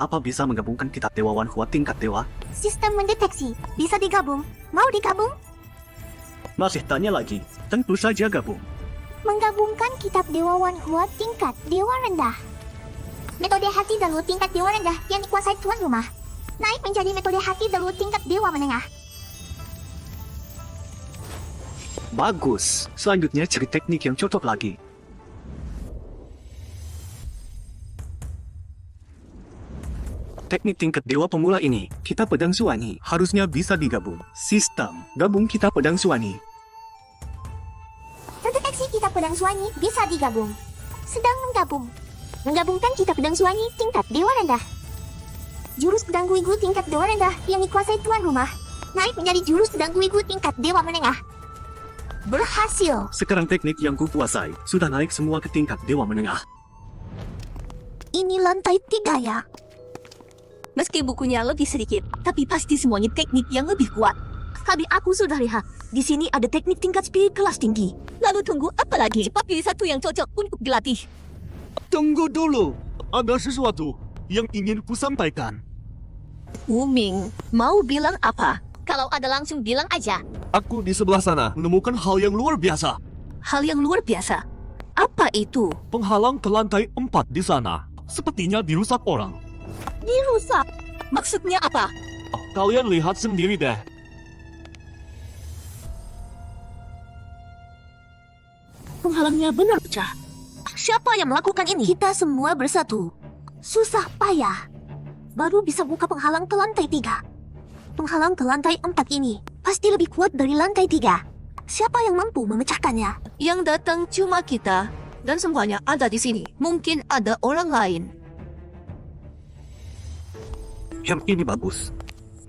Apa bisa menggabungkan kitab Dewa Wanhua tingkat dewa? Sistem mendeteksi. Bisa digabung. Mau digabung? Masih tanya lagi. Tentu saja gabung. Menggabungkan kitab Dewa Wanhua tingkat Dewa Rendah. Metode hati dalu tingkat Dewa Rendah yang dikuasai tuan rumah. Naik menjadi metode hati dalu tingkat Dewa Menengah. Bagus. Selanjutnya cari teknik yang cocok lagi. Teknik tingkat dewa pemula ini, kita pedang suani, harusnya bisa digabung. Sistem, gabung kita pedang suani. Terdeteksi kitab pedang suani bisa digabung. Sedang menggabung. Menggabungkan kitab pedang suani tingkat Dewa Rendah. Jurus pedang guigu tingkat Dewa Rendah yang dikuasai tuan rumah. Naik menjadi jurus pedang guigu tingkat Dewa Menengah. Berhasil. Sekarang teknik yang kupuasai, sudah naik semua ke tingkat dewa menengah. Ini lantai 3 ya. Meski bukunya lebih sedikit, tapi pasti semuanya teknik yang lebih kuat. Tapi aku sudah lihat, di sini ada teknik tingkat spirit kelas tinggi. Lalu tunggu apa lagi? Cepat pilih satu yang cocok untuk dilatih. Tunggu dulu. Ada sesuatu yang ingin ku sampaikan. Uming, mau bilang apa? Kalau ada langsung bilang aja. Aku di sebelah sana menemukan hal yang luar biasa. Hal yang luar biasa. Apa itu? Penghalang ke lantai 4 di sana. Sepertinya dirusak orang. Dirusak. Maksudnya apa? Kalian lihat sendiri deh. Penghalangnya benar pecah. Siapa yang melakukan ini? Kita semua bersatu. Susah payah. Baru bisa buka penghalang ke lantai 3. Penghalang ke lantai 4 ini pasti lebih kuat dari lantai 3. Siapa yang mampu memecahkannya? Yang datang cuma kita. Dan semuanya ada di sini. Mungkin ada orang lain. Yang ini bagus.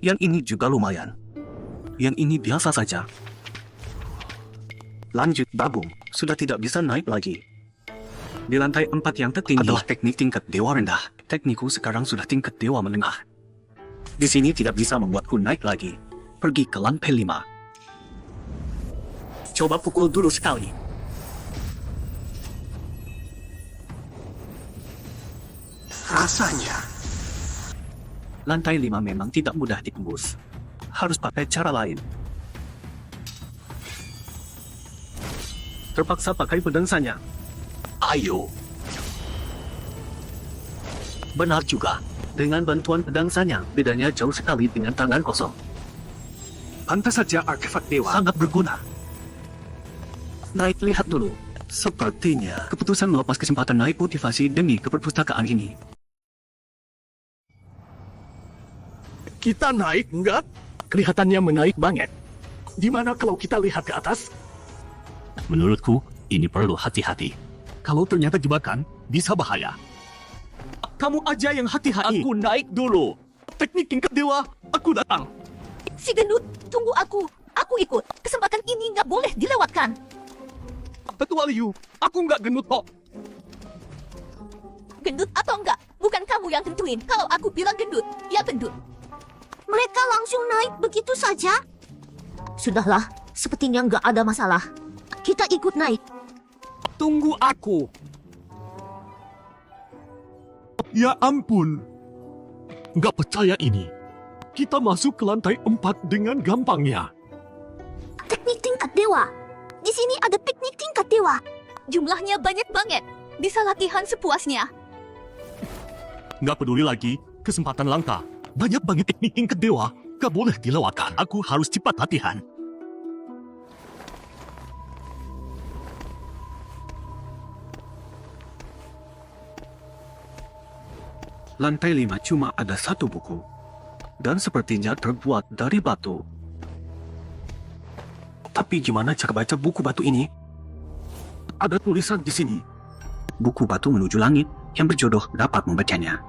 Yang ini juga lumayan. Yang ini biasa saja. Lanjut gabung. Sudah tidak bisa naik lagi. Di lantai 4 yang tertinggi adalah teknik tingkat dewa rendah. Teknikku sekarang sudah tingkat dewa menengah. Di sini tidak bisa membuatku naik lagi. Pergi ke lantai 5. Coba pukul dulu sekali. Rasanya lantai 5 memang tidak mudah ditembus. Harus pakai cara lain. Terpaksa pakai pedang saja. Ayo. Benar juga. Dengan bantuan pedang saja, bedanya jauh sekali dengan tangan kosong. Pantas saja artefak dewa sangat berguna. Naik lihat dulu. Sepertinya keputusan melepas kesempatan naik motivasi demi keperpustakaan ini. Kita naik, enggak? Kelihatannya menaik banget. Gimana kalau kita lihat ke atas? Menurutku, ini perlu hati-hati. Kalau ternyata jebakan, bisa bahaya. Kamu aja yang hati-hati. Aku naik dulu. Teknik tingkat dewa, aku datang. Si gendut, tunggu aku. Aku ikut. Kesempatan ini nggak boleh dilewatkan. Kecuali you, aku nggak gendut kok. Gendut atau enggak? Bukan kamu yang tentuin. Kalau aku bilang gendut, ya gendut. Mereka langsung naik begitu saja? Sudahlah, sepertinya nggak ada masalah. Kita ikut naik. Tunggu aku. Ya ampun. Nggak percaya ini. Kita masuk ke lantai 4 dengan gampangnya. Teknik tingkat dewa. Di sini ada teknik tingkat dewa. Jumlahnya banyak banget. Bisa latihan sepuasnya. Nggak peduli lagi, kesempatan langka. Banyak banget teknik tingkat dewa. Gak boleh dilewatkan. Aku harus cepat latihan. Lantai 5 cuma ada satu buku. dan sepertinya terbuat dari batu. Tapi gimana cara baca buku batu ini? Ada tulisan di sini. Buku batu menuju langit, yang berjodoh dapat membacanya.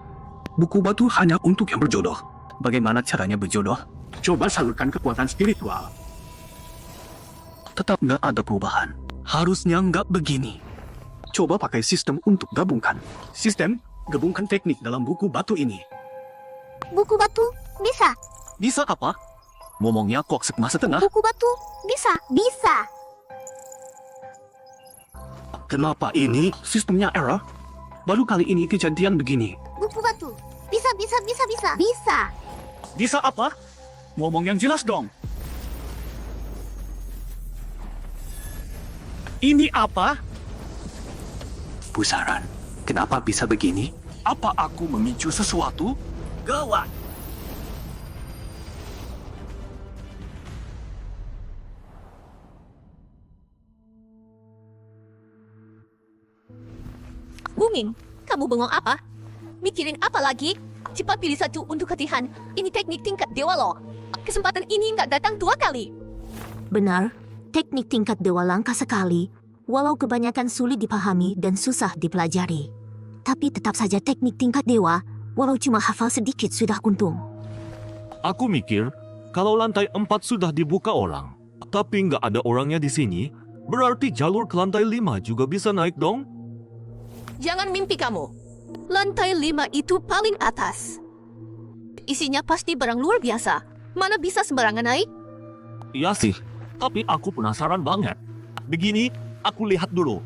Buku batu hanya untuk yang berjodoh. Bagaimana caranya berjodoh? Coba salurkan kekuatan spiritual. Tetap nggak ada perubahan. Harusnya nggak begini. Coba pakai sistem untuk gabungkan. Sistem, gabungkan teknik dalam buku batu ini. Buku batu, bisa. Bisa apa? Ngomongnya kok setengah setengah. Buku batu, bisa. Bisa. Kenapa ini sistemnya error? Baru kali ini kejadian begini. Buku batu, bisa. Bisa. Bisa apa? Ngomong yang jelas dong. Ini apa? Pusaran, kenapa bisa begini? Apa aku memicu sesuatu? Gawat. Booming, kamu bengong apa? Mikirin apa lagi? Cepat pilih satu untuk latihan. Ini teknik tingkat dewa loh. Kesempatan ini nggak datang 2 kali. Benar, teknik tingkat dewa langka sekali, walau kebanyakan sulit dipahami dan susah dipelajari. Tapi tetap saja teknik tingkat dewa, walau cuma hafal sedikit sudah untung. Aku mikir, kalau lantai 4 sudah dibuka orang, tapi nggak ada orangnya di sini, berarti jalur ke lantai 5 juga bisa naik dong? Jangan mimpi kamu. Lantai 5 itu paling atas. Isinya pasti barang luar biasa. Mana bisa sembarangan naik? Iya sih, tapi aku penasaran banget. Begini, aku lihat dulu.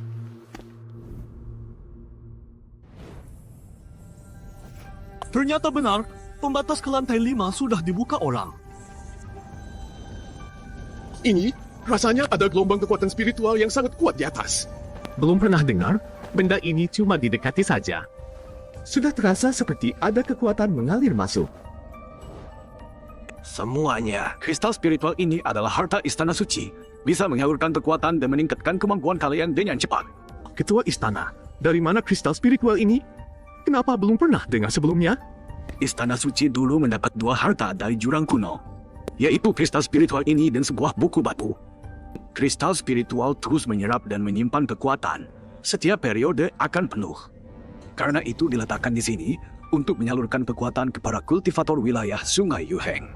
Ternyata benar, pembatas ke lantai 5 sudah dibuka orang. Ini rasanya ada gelombang kekuatan spiritual yang sangat kuat di atas. Belum pernah dengar, benda ini cuma didekati saja. Sudah terasa seperti ada kekuatan mengalir masuk. Semuanya, kristal spiritual ini adalah harta istana suci. Bisa menyalurkan kekuatan dan meningkatkan kemampuan kalian dengan cepat. Ketua istana, dari mana kristal spiritual ini? Kenapa belum pernah dengar sebelumnya? Istana suci dulu mendapat 2 harta dari jurang kuno, yaitu kristal spiritual ini dan sebuah buku batu. Kristal spiritual terus menyerap dan menyimpan kekuatan. Setiap periode akan penuh. Karena itu diletakkan di sini untuk menyalurkan kekuatan kepada kultivator wilayah Sungai Yuheng.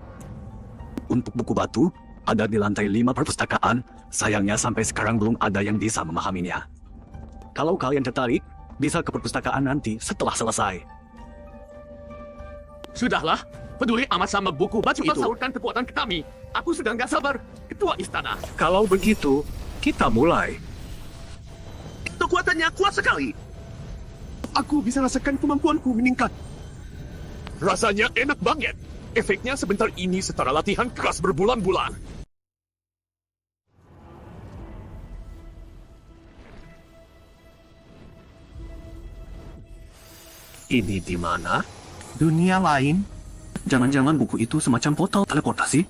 Untuk buku batu, ada di lantai 5 perpustakaan. Sayangnya sampai sekarang belum ada yang bisa memahaminya. Kalau kalian tertarik, bisa ke perpustakaan nanti setelah selesai. Sudahlah, peduli amat sama buku batu Cepat itu. salurkan kekuatan ke kami. Aku sudah nggak sabar. Ketua istana. Kalau begitu, kita mulai. Kekuatannya kuat sekali. Aku bisa rasakan kemampuanku meningkat. Rasanya enak banget. Efeknya sebentar ini setara latihan keras berbulan-bulan. Ini di mana? Dunia lain? Jangan-jangan buku itu semacam portal teleportasi?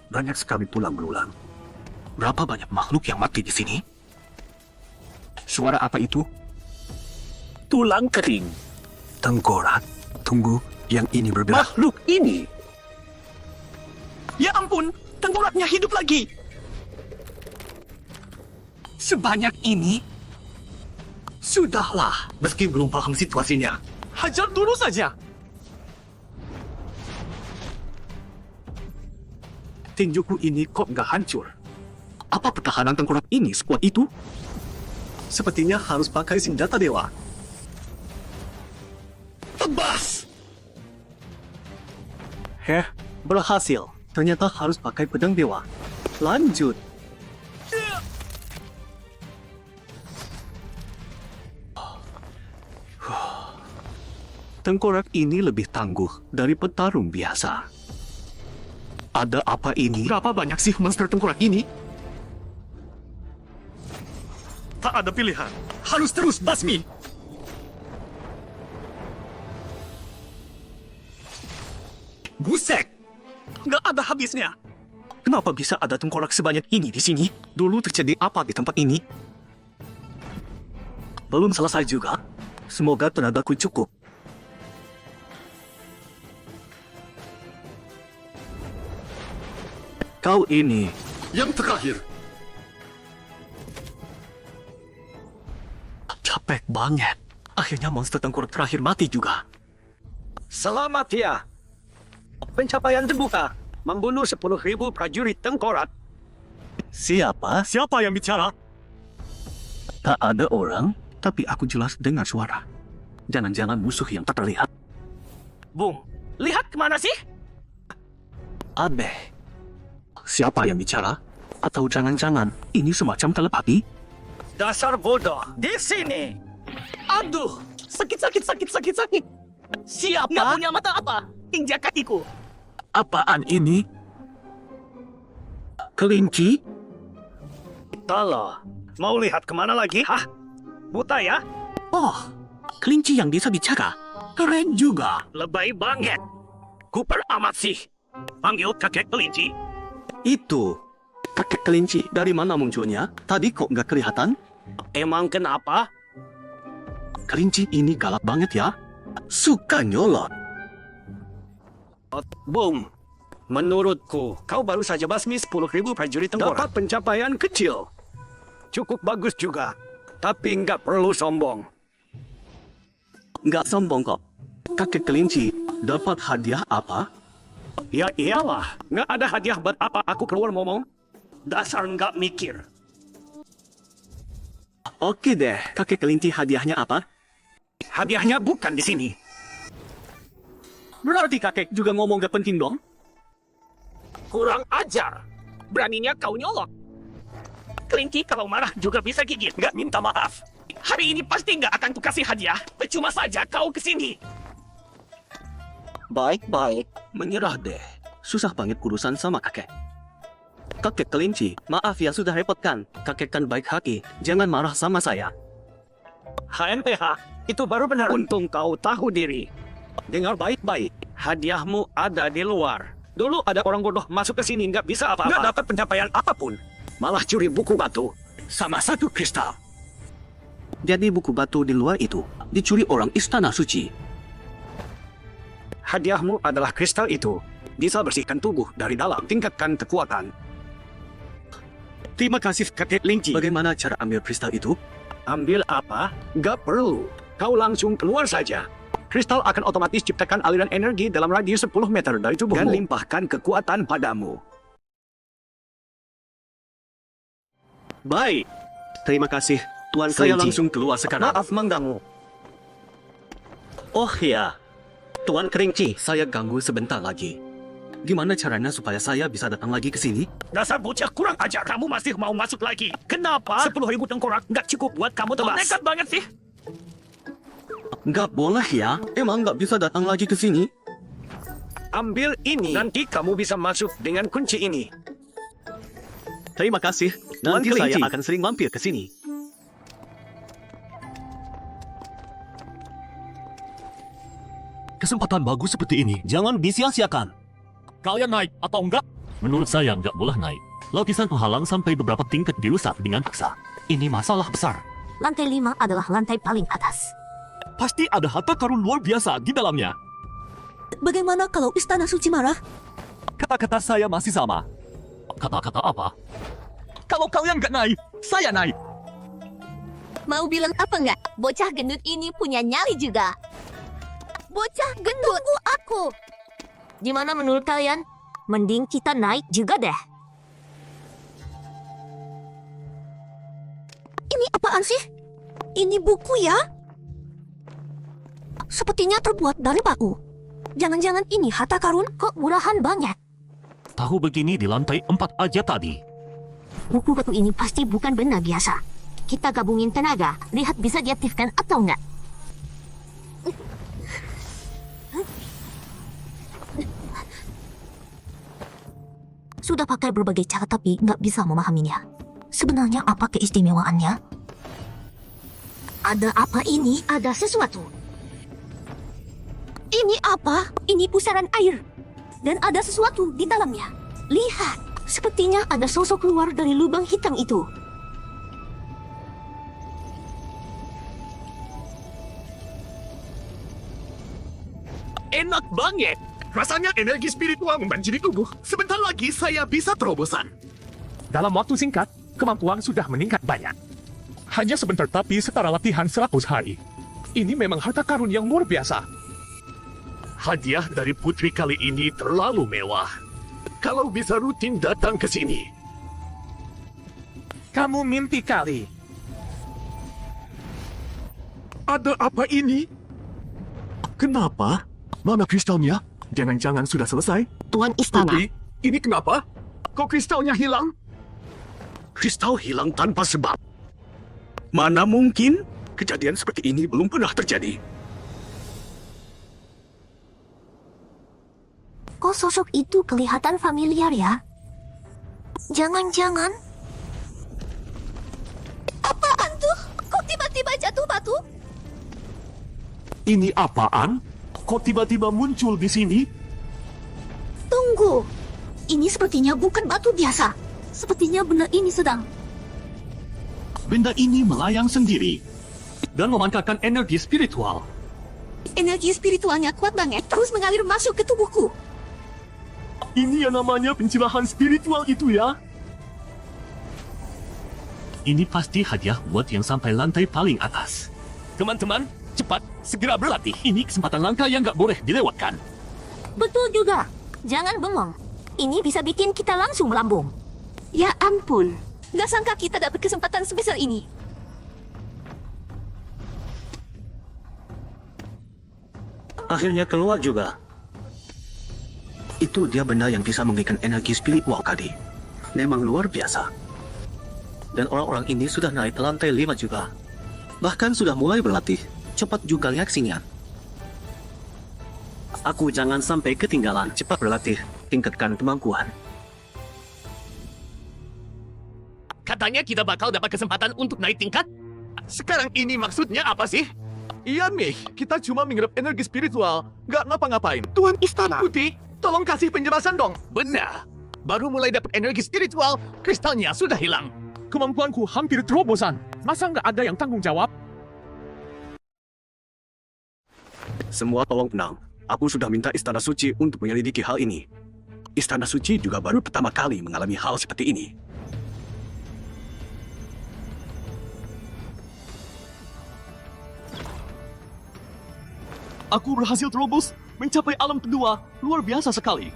Banyak sekali tulang belulang. Berapa banyak makhluk yang mati di sini? Suara apa itu? Tulang kering. Tengkorak. Tunggu, yang ini berbeda. Makhluk ini? Ya ampun, tengkoraknya hidup lagi. Sebanyak ini? Sudahlah, meski belum paham situasinya. Hajar dulu saja. Tinjuku ini kok nggak hancur? Apa pertahanan tengkorak ini sekuat itu? Sepertinya harus pakai senjata dewa. Tebas! Berhasil. Ternyata harus pakai pedang dewa. Lanjut. Tengkorak ini lebih tangguh dari petarung biasa. Ada apa ini? Berapa banyak sih monster tengkorak ini? Tak ada pilihan. Harus terus basmi! Busek! Nggak ada habisnya. Kenapa bisa ada tengkorak sebanyak ini di sini? Dulu terjadi apa di tempat ini? Belum selesai juga. Semoga tenagaku cukup. Kau ini Yang terakhir, capek banget. Akhirnya monster tengkorak terakhir mati juga. Selamat ya. Pencapaian terbuka. Membunuh 10.000 prajurit tengkorak. Siapa? Siapa yang bicara? Tak ada orang, tapi aku jelas dengar suara. Jangan-jangan musuh yang tak terlihat. Bung, lihat kemana sih? Aneh. Siapa yang bicara? Atau jangan-jangan ini semacam telepati? Dasar bodoh. Di sini. Aduh, sakit. Siapa? Nggak punya mata apa? Injak kakiku. Apaan ini? Kelinci? Talo, mau lihat kemana lagi? Hah? Buta ya? Oh, kelinci yang bisa bicara. Keren juga. Lebay banget. Cooper amat sih. Panggil kakek kelinci. Itu. Kakek kelinci dari mana munculnya? Tadi kok nggak kelihatan? Emang kenapa? Kelinci ini galak banget ya. Suka nyolot. Bung, menurutku kau baru saja basmi 10.000 prajurit tengkorak. Dapat pencapaian kecil. Cukup bagus juga. Tapi nggak perlu sombong. Nggak sombong kok. Kakek kelinci dapat hadiah apa? Ya iyalah, nggak ada hadiah buat apa aku keluar ngomong. Dasar nggak mikir. Oke deh, kakek kelinci hadiahnya apa? Hadiahnya bukan di sini. Berarti kakek juga ngomong gak penting dong? Kurang ajar. Beraninya kau nyolot. Kelinci kalau marah juga bisa gigit, nggak minta maaf. Hari ini pasti nggak akan kukasih hadiah. Percuma saja kau kesini. Baik-baik, menyerah deh. Susah banget urusan sama kakek. Kakek kelinci, maaf ya sudah repotkan. Kakek kan baik hati, jangan marah sama saya. HNPH, itu baru benar. Untung kau tahu diri. Dengar baik-baik, hadiahmu ada di luar. Dulu ada orang bodoh masuk ke sini nggak bisa apa-apa. Nggak dapat pencapaian apapun. Malah curi buku batu sama 1 kristal. Jadi buku batu di luar itu dicuri orang istana suci. Hadiahmu adalah kristal itu. Bisa bersihkan tubuh dari dalam, tingkatkan kekuatan. Terima kasih kakek kelinci. Bagaimana cara ambil kristal itu? Ambil apa? Nggak perlu. Kau langsung keluar saja. Kristal akan otomatis ciptakan aliran energi dalam radius 10 meter dari tubuhmu. Dan limpahkan kekuatan padamu. Baik. Terima kasih, Tuan Saya Kelinci. langsung keluar sekarang. Maaf mengganggu. Oh ya, Tuan Kelinci, saya ganggu sebentar lagi. Gimana caranya supaya saya bisa datang lagi ke sini? Dasar bocah kurang ajar. Kamu masih mau masuk lagi. Kenapa? 10.000 tengkorak nggak cukup buat kamu tebas. Nekat banget sih. Nggak boleh ya? Emang nggak bisa datang lagi ke sini? Ambil ini. Nanti kamu bisa masuk dengan kunci ini. Terima kasih. Nanti Tuan saya Kelinci. akan sering mampir ke sini. Kesempatan bagus seperti ini jangan disia-siakan. Kalian naik atau enggak? Menurut saya enggak boleh naik. Lapisan penghalang sampai beberapa tingkat dirusak dengan paksa. Ini masalah besar. Lantai 5 adalah lantai paling atas. Pasti ada harta karun luar biasa di dalamnya. Bagaimana kalau istana suci marah? Kata-kata saya masih sama. Kata-kata apa? Kalau kalian nggak naik, saya naik. Mau bilang apa nggak? Bocah gendut ini punya nyali juga. Bocah gendut. Tunggu aku. Gimana menurut kalian? Mending kita naik juga deh. Ini apaan sih? Ini buku ya? Sepertinya terbuat dari paku. Jangan-jangan ini harta karun? Kok murahan banget? Tahu begini di lantai 4 aja tadi. Buku batu ini pasti bukan benda biasa. Kita gabungin tenaga, lihat bisa diaktifkan atau enggak. Sudah pakai berbagai cara tapi nggak bisa memahaminya. Sebenarnya apa keistimewaannya? Ada apa ini? Ada sesuatu. Ini apa? Ini pusaran air. Dan ada sesuatu di dalamnya. Lihat, sepertinya ada sosok keluar dari lubang hitam itu. Enak banget. Rasanya energi spiritual membanjiri tubuh. Sebentar lagi saya bisa terobosan. Dalam waktu singkat, kemampuan sudah meningkat banyak. Hanya sebentar tapi setara latihan 100 hari. Ini memang harta karun yang luar biasa. Hadiah dari putri kali ini terlalu mewah. Kalau bisa rutin datang ke sini. Kamu mimpi kali. Ada apa ini? Kenapa? Mana kristalnya? Jangan-jangan sudah selesai? Tuan Istana. Putri, ini kenapa? Kok kristalnya hilang? Kristal hilang tanpa sebab. Mana mungkin? Kejadian seperti ini belum pernah terjadi. Kok sosok itu kelihatan familiar ya? Jangan-jangan... Apaan tuh? Kok tiba-tiba jatuh batu? Ini apaan? Kok tiba-tiba muncul di sini? Tunggu. Ini sepertinya bukan batu biasa. Sepertinya benda ini sedang... Benda ini melayang sendiri dan memancarkan energi spiritual. Energi spiritualnya kuat banget, terus mengalir masuk ke tubuhku. Ini yang namanya pencerahan spiritual itu ya? Ini pasti hadiah buat yang sampai lantai paling atas. Teman-teman, cepat, segera berlatih. Ini kesempatan langka yang nggak boleh dilewatkan. Betul juga. Jangan bengong. Ini bisa bikin kita langsung melambung. Ya ampun, nggak sangka kita dapat kesempatan sebesar ini. Akhirnya keluar juga. Itu dia benda yang bisa memberikan energi spiritual tadi. Memang luar biasa. Dan orang-orang ini sudah naik ke lantai 5 juga. Bahkan sudah mulai berlatih. Cepat juga reaksinya. Aku jangan sampai ketinggalan. Cepat berlatih. Tingkatkan kemampuan. Katanya kita bakal dapat kesempatan untuk naik tingkat. Sekarang ini maksudnya apa sih? Iya, Mih. Kita cuma mengirap energi spiritual. Nggak ngapa-ngapain. Tuan Istana. Putih, tolong kasih penjelasan dong. Benar. Baru mulai dapat energi spiritual, kristalnya sudah hilang. Kemampuanku hampir terobosan. Masa nggak ada yang tanggung jawab? Semua tolong tenang. Aku sudah minta Istana Suci untuk menyelidiki hal ini. Istana Suci juga baru pertama kali mengalami hal seperti ini. Aku berhasil terobos mencapai alam kedua. Luar biasa sekali.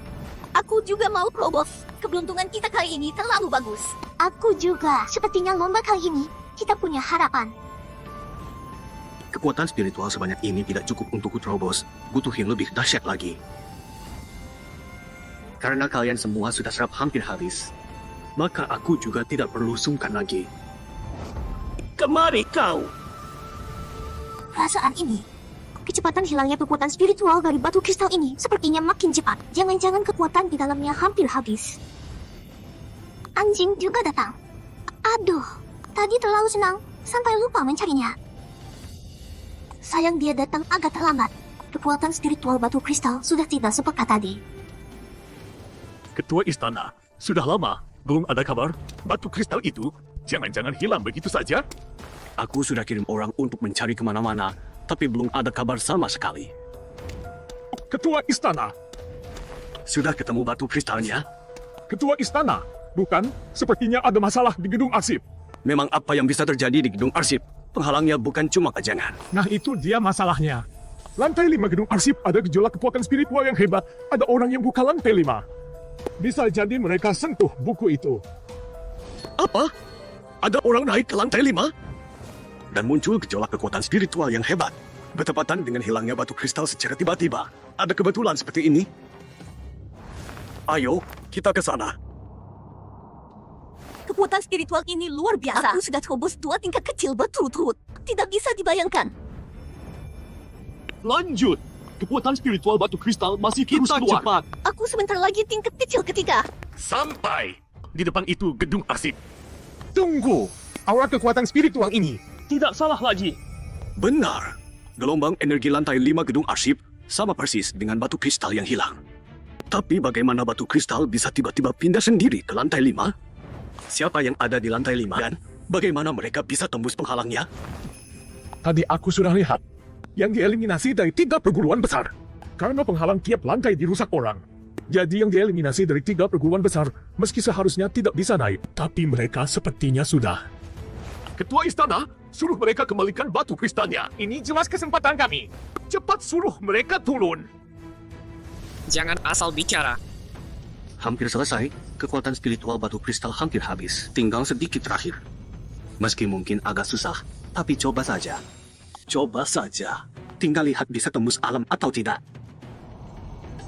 Aku juga mau terobos. Keberuntungan kita kali ini terlalu bagus. Aku juga. Sepertinya lomba kali ini, kita punya harapan. Kekuatan spiritual sebanyak ini tidak cukup untuk terobos. Butuh yang lebih dahsyat lagi. Karena kalian semua sudah serap hampir habis, maka aku juga tidak perlu sungkan lagi. Kemari kau. Perasaan ini, kecepatan hilangnya kekuatan spiritual dari batu kristal ini sepertinya makin cepat. Jangan-jangan kekuatan di dalamnya hampir habis. Anjing juga datang. Aduh, tadi terlalu senang sampai lupa mencarinya. Sayang dia datang agak terlambat. Kekuatan spiritual batu kristal sudah tidak sepekat tadi. Ketua Istana, sudah lama belum ada kabar. Batu kristal itu jangan-jangan hilang begitu saja? Aku sudah kirim orang untuk mencari kemana-mana, tapi belum ada kabar sama sekali. Ketua Istana, Sudah ketemu batu kristalnya? Ketua Istana, bukan? Sepertinya ada masalah di gedung arsip. Memang apa yang bisa terjadi di gedung arsip? Penghalangnya bukan cuma kajangan. Nah itu dia masalahnya. Lantai 5 gedung arsip ada gejolak kekuatan spiritual yang hebat. Ada orang yang buka lantai 5. Bisa jadi mereka sentuh buku itu. Apa? Ada orang naik ke lantai 5? Dan muncul gejolak kekuatan spiritual yang hebat. Bertepatan dengan hilangnya batu kristal secara tiba-tiba. Ada kebetulan seperti ini? Ayo, kita ke sana. Kekuatan spiritual ini luar biasa. Aku sudah terobos 2 tingkat kecil berturut-turut. Tidak bisa dibayangkan. Lanjut. Kekuatan spiritual batu kristal masih terus keluar. Cepat. Aku sebentar lagi tingkat kecil ketiga. Sampai di depan itu gedung arsip. Tunggu. Aura kekuatan spiritual ini Tidak salah lagi. Benar. Gelombang energi lantai 5 gedung arsip sama persis dengan batu kristal yang hilang. Tapi bagaimana batu kristal bisa tiba-tiba pindah sendiri ke lantai 5? Siapa yang ada di lantai 5? Dan bagaimana mereka bisa tembus penghalangnya? tadi aku sudah lihat yang dieliminasi dari 3 perguruan besar. Karena penghalang tiap lantai dirusak orang. Jadi yang dieliminasi dari 3 perguruan besar, meski seharusnya tidak bisa naik, tapi mereka sepertinya sudah. Ketua istana, suruh mereka kembalikan batu kristalnya. Ini jelas kesempatan kami. Cepat suruh mereka turun. Jangan asal bicara. Hampir selesai, kekuatan spiritual batu kristal hampir habis. Tinggal sedikit terakhir. Meski mungkin agak susah, tapi coba saja. Coba saja. Tinggal lihat bisa tembus alam atau tidak.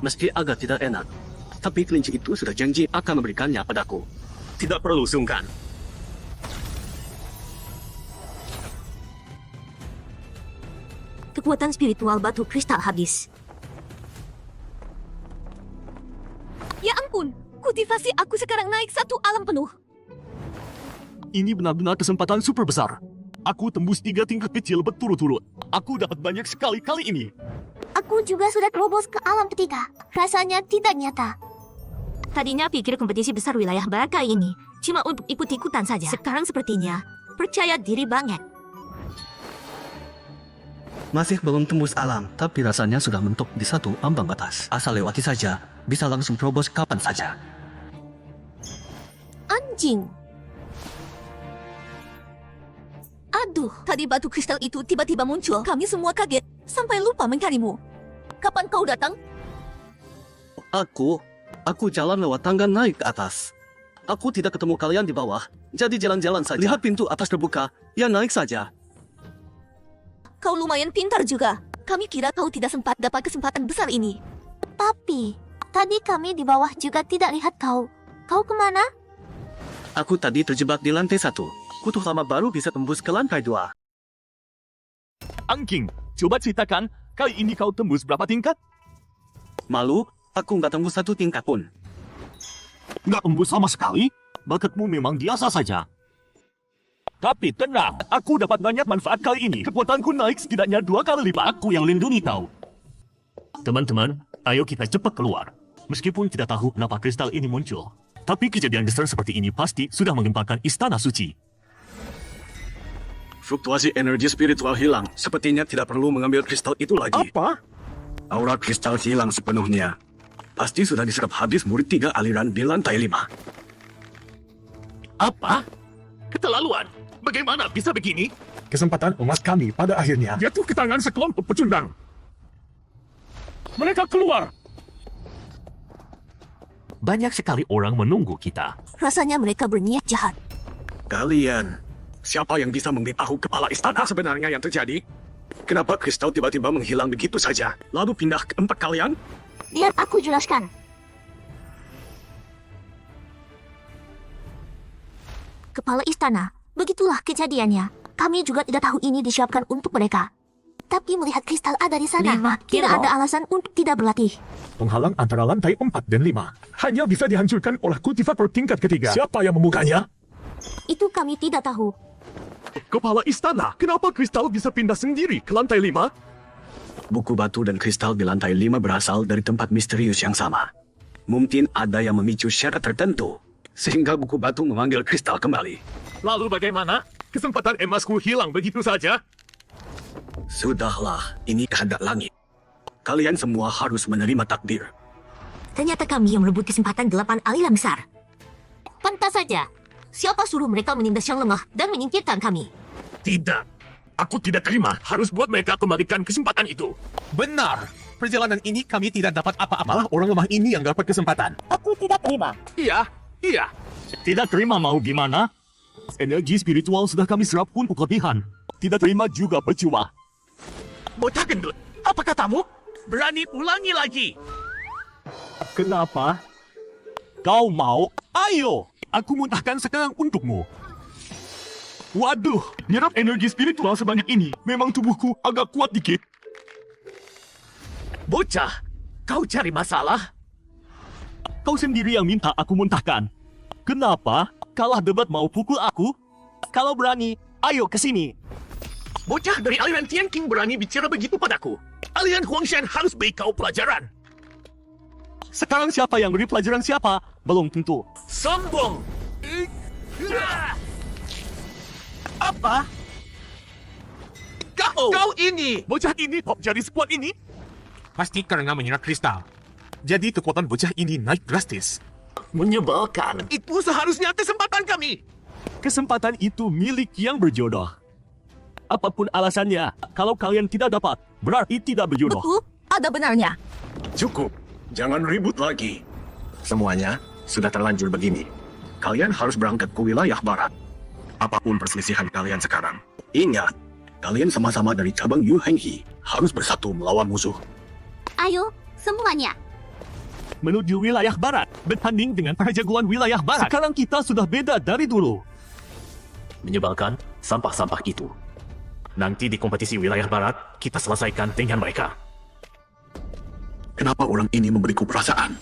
Meski agak tidak enak, tapi kelinci itu sudah janji akan memberikannya padaku. Tidak perlu sungkan. Kekuatan spiritual batu kristal habis. Ya ampun, kultivasi aku sekarang naik 1 alam penuh. Ini benar-benar kesempatan super besar. Aku tembus 3 tingkat kecil berturut-turut. Aku dapat banyak sekali kali ini. Aku juga sudah terobos ke alam ketiga. Rasanya tidak nyata. Tadinya pikir kompetisi besar wilayah Baka ini cuma untuk ikut-ikutan saja. Sekarang sepertinya percaya diri banget. Masih belum tembus alam, tapi rasanya sudah mentok di 1 ambang batas. Asal lewati saja, bisa langsung terobos kapan saja. Anjing. Aduh, tadi batu kristal itu tiba-tiba muncul. Kami semua kaget, sampai lupa mencarimu. Kapan kau datang? Aku jalan lewat tangga naik ke atas. Aku tidak ketemu kalian di bawah, jadi jalan-jalan saja. Lihat pintu atas terbuka, ya naik saja. Kau lumayan pintar juga. Kami kira kau tidak sempat dapat kesempatan besar ini. Tapi, tadi kami di bawah juga tidak lihat kau. Kau kemana? Aku tadi terjebak di lantai 1. Butuh lama baru bisa tembus ke lantai 2. Angking, coba ceritakan, kali ini kau tembus berapa tingkat? Malu, aku nggak tembus 1 tingkat pun. Nggak tembus sama sekali? Bakatmu memang biasa saja. Tapi tenang, aku dapat banyak manfaat kali ini. Kekuatanku naik setidaknya 2 kali lipat. Aku yang lindungi kau. Teman-teman, ayo kita cepat keluar. Meskipun tidak tahu kenapa kristal ini muncul, tapi kejadian besar seperti ini pasti sudah menggemparkan istana suci. Fluktuasi energi spiritual hilang. Sepertinya tidak perlu mengambil kristal itu lagi. Apa? Aura kristal hilang sepenuhnya. Pasti sudah diserap habis murid 3 aliran di lantai 5. Apa? Keterlaluan. Bagaimana bisa begini? Kesempatan emas kami pada akhirnya jatuh ke tangan sekelompok pecundang. Mereka keluar. Banyak sekali orang menunggu kita. Rasanya mereka berniat jahat. Kalian, siapa yang bisa memberitahu kepala istana Sebenarnya yang terjadi, kenapa kristal tiba-tiba menghilang begitu saja? Lalu pindah ke tempat kalian? Biar aku jelaskan. Kepala istana, begitulah kejadiannya. Kami juga tidak tahu ini disiapkan untuk mereka. Tapi melihat kristal ada di sana, tidak ada alasan untuk tidak berlatih. penghalang antara lantai 4 dan 5 hanya bisa dihancurkan oleh kultivator tingkat ketiga. Siapa yang membukanya? Itu kami tidak tahu. Kepala istana, kenapa kristal bisa pindah sendiri ke lantai 5? Buku batu dan kristal di lantai 5 berasal dari tempat misterius yang sama. Mungkin ada yang memicu syarat tertentu, sehingga buku batu memanggil kristal kembali. Lalu bagaimana? Kesempatan emasku hilang begitu saja? Sudahlah, ini kehendak langit. Kalian semua harus menerima takdir. Ternyata kami yang merebut kesempatan 8 aliran besar. Pantas saja. Siapa suruh mereka menindas yang lemah dan menyingkirkan kami? Tidak. Aku tidak terima. Harus buat mereka kembalikan kesempatan itu. Benar. Perjalanan ini kami tidak dapat apa-apa. Orang lemah ini yang dapat kesempatan. Aku tidak terima. Iya. Tidak terima mau gimana? Energi spiritual sudah kami serap pun kelebihan. Tidak terima juga percuma. Bocah gendut, apa katamu? Berani ulangi lagi. Kenapa? Kau mau? Ayo! Aku muntahkan sekarang untukmu. Waduh, nyerap energi spiritual sebanyak ini. Memang tubuhku agak kuat dikit. Bocah, kau cari masalah? Kau sendiri yang minta aku muntahkan. Kenapa? Kalah debat mau pukul aku? Kalau berani, ayo ke sini. Bocah dari aliran Tianqing berani bicara begitu padaku. Aliran Huangshan harus beri kau pelajaran. Sekarang siapa yang beri pelajaran siapa? Belum tentu. Sombong! Apa? Kau ini! Bocah ini top jadi squad ini? Pasti karena menyerang kristal. Jadi kekuatan bocah ini naik drastis. Menyebalkan. Itu seharusnya kesempatan kami. Kesempatan itu milik yang berjodoh. Apapun alasannya, kalau kalian tidak dapat, berarti tidak berjodoh. Betul, ada benarnya. Cukup. Jangan ribut lagi. Semuanya sudah terlanjur begini. Kalian harus berangkat ke wilayah barat. Apapun perselisihan kalian sekarang, ingat, kalian sama-sama dari cabang Yu Henghi harus bersatu melawan musuh. Ayo, semuanya. Menuju wilayah barat, bertanding dengan para jagoan wilayah barat. Sekarang kita sudah beda dari dulu. Menyebalkan sampah-sampah itu. Nanti di kompetisi wilayah barat, kita selesaikan dengan mereka. Kenapa orang ini memberiku perasaan?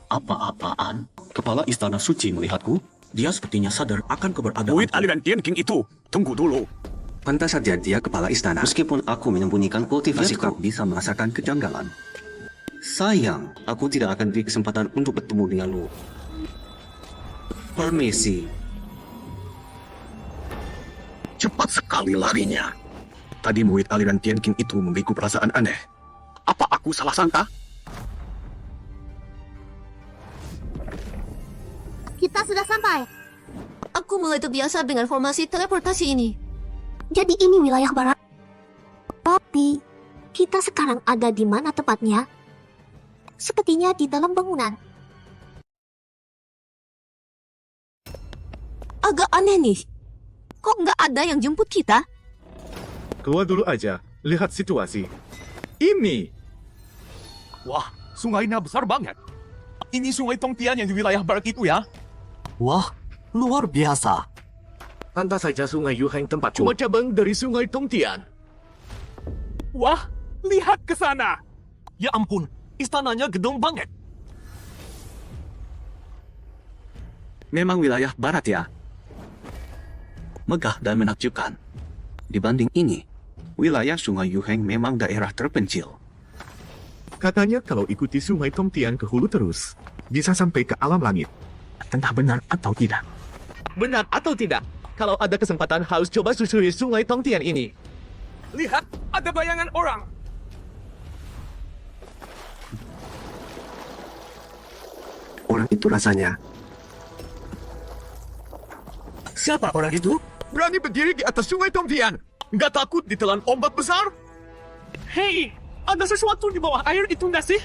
Apa-apaan? Kepala Istana Suci melihatku. Dia sepertinya sadar akan keberadaan. Murid aliran Tianqing itu, tunggu dulu. Pantas saja dia kepala istana. Meskipun aku menyembunyikan kultivasiku, bisa merasakan kejanggalan. Sayang, aku tidak akan beri kesempatan untuk bertemu denganmu. Permisi. Cepat sekali larinya. Tadi murid aliran Tianqing itu memberiku perasaan aneh. Apa aku salah sangka? Kita sudah sampai. Aku mulai terbiasa dengan formasi teleportasi ini. Jadi ini wilayah barat. Tapi, kita sekarang ada di mana tepatnya? Sepertinya di dalam bangunan. Agak aneh nih. Kok nggak ada yang jemput kita? Keluar dulu aja. Lihat situasi. Ini. Wah, sungainya besar banget. Ini sungai Tongtian yang di wilayah barat itu ya? Wah, luar biasa. Pantas saja sungai Yuheng tempatku. Cuma cabang dari sungai Tongtian. Wah, lihat ke sana. Ya ampun, istananya gedung banget. Memang wilayah barat ya. Megah dan menakjubkan. Dibanding ini, wilayah Sungai Yuheng memang daerah terpencil. Katanya kalau ikuti sungai Tongtian ke hulu terus, bisa sampai ke alam langit. Entah benar atau tidak. Benar atau tidak? Kalau ada kesempatan harus coba susuri sungai Tongtian ini. Lihat, ada bayangan orang. Orang itu rasanya. Siapa orang itu? Berani berdiri di atas sungai Tongtian. Nggak takut ditelan ombak besar? Hei, ada sesuatu di bawah air itu nggak sih?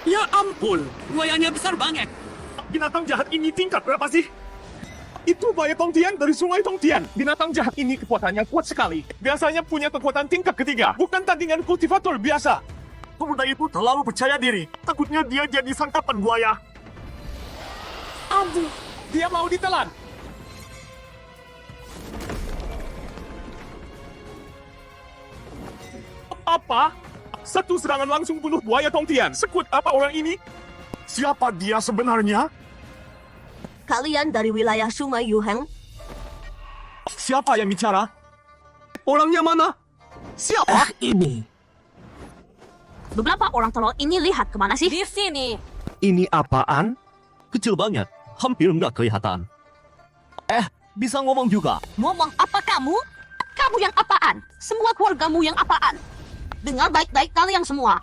Ya ampun, buayanya besar banget. Binatang jahat ini tingkat berapa sih? Itu buaya Tongtian dari sungai Tongtian. Binatang jahat ini kekuatannya kuat sekali. Biasanya punya kekuatan tingkat ketiga, bukan tandingan kultivator biasa. Pemuda itu terlalu percaya diri. Takutnya dia jadi santapan buaya. Aduh, dia mau ditelan. Apa? Satu serangan langsung bunuh buaya Tongtian. Sekuat apa orang ini? Siapa dia sebenarnya? Kalian dari wilayah Sungai Yuheng? Siapa yang bicara? Orangnya mana? Siapa? Ini. Beberapa orang tolol ini lihat kemana sih? Di sini. Ini apaan? Kecil banget. Hampir nggak kelihatan. Bisa ngomong juga. Ngomong apa kamu? Kamu yang apaan? Semua keluargamu yang apaan? Dengar baik-baik kalian semua.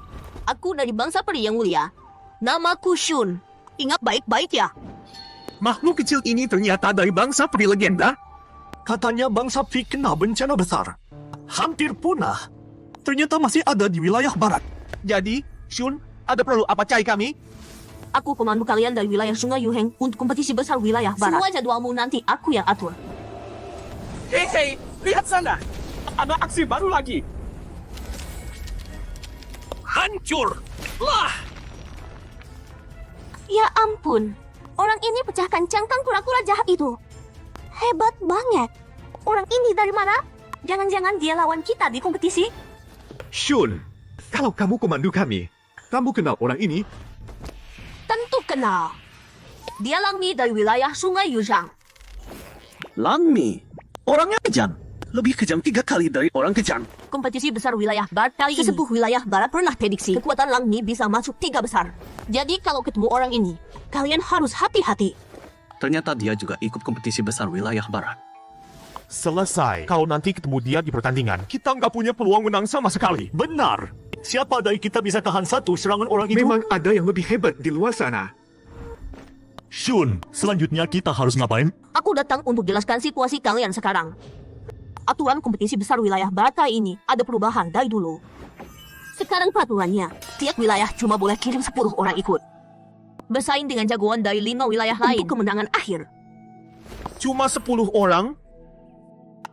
Aku dari bangsa peri yang mulia. Namaku Shun. Ingat baik-baik ya. Makhluk kecil ini ternyata dari bangsa peri legenda. Katanya bangsa Pi kena bencana besar. Hampir punah. Ternyata masih ada di wilayah barat. Jadi, Shun, ada perlu apa cai kami? Aku pemandu kalian dari wilayah Sungai Yuheng untuk kompetisi besar wilayah barat. Semua jadwalmu nanti aku yang atur. Hei, lihat sana. Ada aksi baru lagi. Hancur! Lah! Ya ampun. Orang ini pecahkan cangkang kura-kura jahat itu. Hebat banget. Orang ini dari mana? Jangan-jangan dia lawan kita di kompetisi? Shun, kalau kamu komandu kami, kamu kenal orang ini? Tentu kenal. Dia Langmi dari wilayah Sungai Yuzhang. Langmi, orangnya kejam. Lebih kejam 3 kali dari orang kejam. Kompetisi besar wilayah barat kali ini. Sesepuh wilayah barat pernah prediksi kekuatan Langmi bisa masuk 3 besar. Jadi kalau ketemu orang ini, kalian harus hati-hati. Ternyata dia juga ikut kompetisi besar wilayah barat. Selesai. Kalau nanti ketemu dia di pertandingan, kita nggak punya peluang menang sama sekali. Benar. Siapa dari kita bisa tahan satu serangan orang itu? Memang ada yang lebih hebat di luar sana. Shun, selanjutnya kita harus ngapain? Aku datang untuk jelaskan situasi kalian sekarang. Aturan kompetisi besar wilayah barat kali ini ada perubahan dari dulu. Sekarang peraturannya, tiap wilayah cuma boleh kirim 10 orang ikut. Bersaing dengan jagoan dari 5 wilayah lain untuk kemenangan akhir. Cuma 10 orang?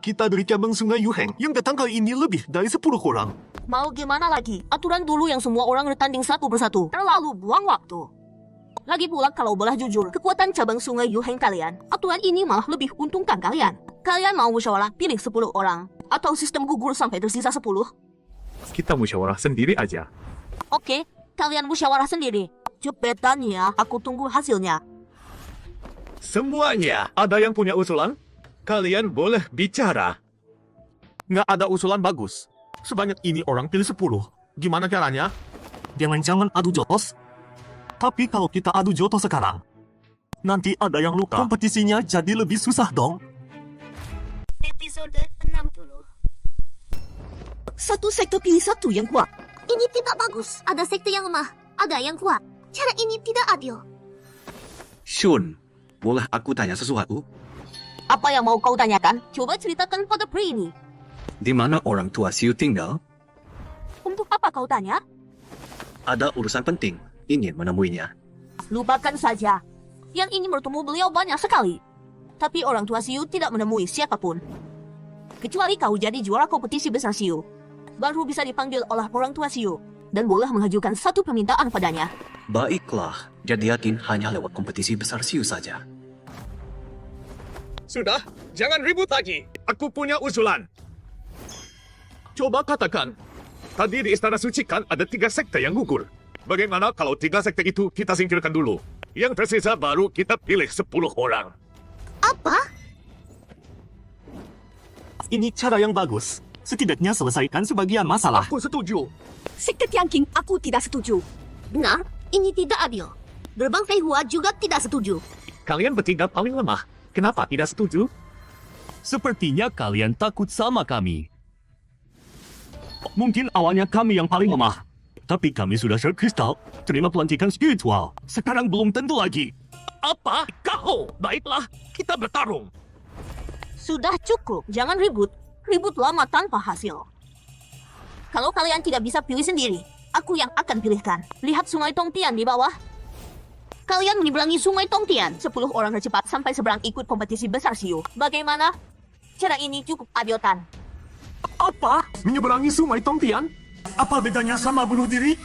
Kita dari cabang Sungai Yuheng yang datang kali ini lebih dari 10 orang. Mau gimana lagi? Aturan dulu yang semua orang bertanding satu persatu. Terlalu buang waktu. Lagi pula kalau boleh jujur, kekuatan cabang Sungai Yuheng kalian, aturan ini malah lebih untungkan kalian. Kalian mau musyawarah pilih 10 orang? Atau sistem gugur sampai tersisa 10? Kita musyawarah sendiri aja. Oke, kalian musyawarah sendiri. Cepetan ya, aku tunggu hasilnya. Semuanya, ada yang punya usulan? Kalian boleh bicara. Nggak ada usulan bagus. Sebanyak ini orang pilih 10. Gimana caranya? Jangan adu jotos. Tapi kalau kita adu jotos sekarang, nanti ada yang luka. Kompetisinya jadi lebih susah dong. Episode 60. Satu sektor pilih satu yang kuat. Ini tidak bagus. Ada sekte yang lemah, ada yang kuat. Cara ini tidak adil. Shun, boleh aku tanya sesuatu? Apa yang mau kau tanyakan? Coba ceritakan pada pria ini. Di mana orang tua Siu tinggal? Untuk apa kau tanya? Ada urusan penting, ingin menemuinya. Lupakan saja. Yang ini bertemu beliau banyak sekali. Tapi orang tua Siu tidak menemui siapapun. Kecuali kau jadi juara kompetisi besar Siu. Baru bisa dipanggil oleh orang tua Siu. Dan boleh mengajukan satu permintaan padanya. Baiklah, jadi yakin hanya lewat kompetisi besar Siu saja. Sudah, jangan ribut lagi. Aku punya usulan. Coba katakan, tadi di Istana Suci kan ada 3 sekte yang gugur. Bagaimana kalau 3 sekte itu kita singkirkan dulu? Yang tersisa baru kita pilih 10 orang. Apa? Ini cara yang bagus. Setidaknya selesaikan sebagian masalah. Aku setuju. Sekte Tianqing, aku tidak setuju. Benar, ini tidak adil. Gerbang Feihua juga tidak setuju. Kalian bertiga paling lemah. Kenapa tidak setuju? Sepertinya kalian takut sama kami. Mungkin awalnya kami yang paling lemah. Tapi kami sudah share kristal, terima pelantikan spiritual. Sekarang belum tentu lagi. Apa? Kau? Baiklah, kita bertarung. Sudah cukup, jangan ribut. Ribut lama tanpa hasil. Kalau kalian tidak bisa pilih sendiri, aku yang akan pilihkan. Lihat Sungai Tongtian di bawah. Kalian menyeberangi Sungai Tongtian. 10 orang tercepat sampai seberang ikut kompetisi besar Siu. Bagaimana? Cara ini cukup adil kan? Apa? Menyeberangi Sungai Tongtian? Apa bedanya sama bunuh diri?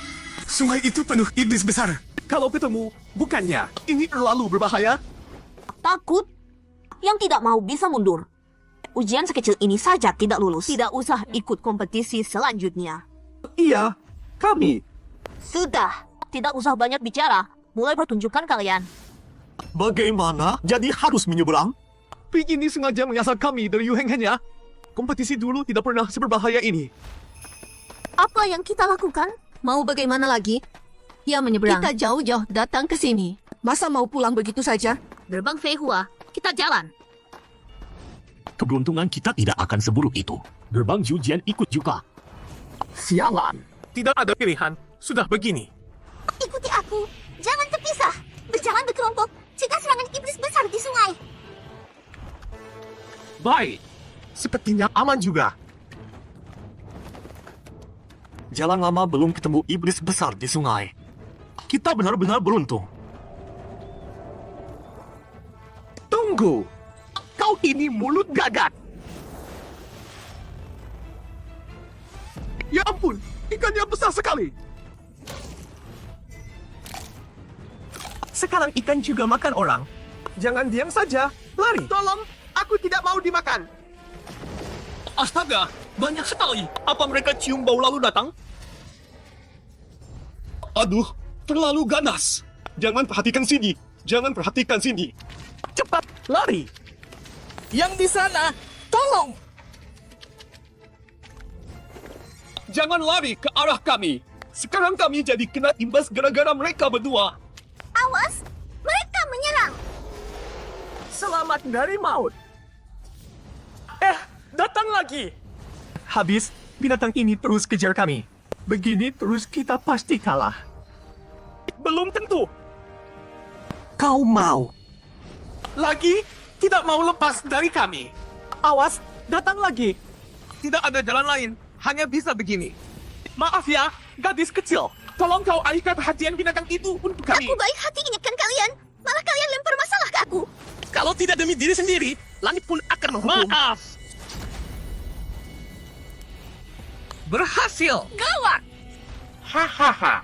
Sungai itu penuh iblis besar. Kalau ketemu, bukannya ini terlalu berbahaya? Takut? Yang tidak mau bisa mundur. Ujian sekecil ini saja tidak lulus. Tidak usah ikut kompetisi selanjutnya. Iya, kami. Sudah, tidak usah banyak bicara. Mulai pertunjukan kalian. Bagaimana? Jadi harus menyeberang? Pig ini sengaja menyasar kami dari Yuheng-henya. Kompetisi dulu tidak pernah seberbahaya ini. Apa yang kita lakukan? Mau bagaimana lagi? Ya menyeberang. Kita jauh-jauh datang ke sini. Masa mau pulang begitu saja? Gerbang Feihua, kita jalan. Keberuntungan kita tidak akan seburuk itu. Gerbang Jujian ikut juga. Sialan. Tidak ada pilihan. Sudah begini. Ikuti aku. Jangan terpisah. Berjalan berkelompok. Cegah serangan iblis besar di sungai. Baik. Sepertinya aman juga. Jalan lama belum ketemu iblis besar di sungai. Kita benar-benar beruntung. Tunggu. Kau ini mulut gagat. Ya ampun, ikannya besar sekali. Sekarang ikan juga makan orang. Jangan diam saja, lari. Tolong, aku tidak mau dimakan. Astaga, banyak sekali. Apa mereka cium bau lalu datang? Aduh, terlalu ganas. Jangan perhatikan sini. Jangan perhatikan sini. Cepat, lari. Yang di sana, tolong! Jangan lari ke arah kami. Sekarang kami jadi kena imbas gara-gara mereka berdua. Awas, mereka menyerang. Selamat dari maut. Datang lagi. Habis, binatang ini terus kejar kami. Begini terus kita pasti kalah. Belum tentu. Kau mau. Lagi tidak mau lepas dari kami. Awas, datang lagi. Tidak ada jalan lain, hanya bisa begini. Maaf ya, gadis kecil. Tolong kau alihkan perhatian binatang itu untuk kami. Aku baik hati ingatkan kalian. Malah kalian lempar masalah ke aku. Kalau tidak demi diri sendiri, langit pun akan menghukum. Maaf. Berhasil. Gawat! Hahaha.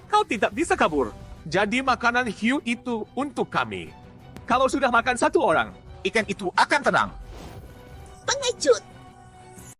Kau tidak bisa kabur. Jadi makanan hiu itu untuk kami. Kalau sudah makan satu orang, ikan itu akan tenang. Pengecut.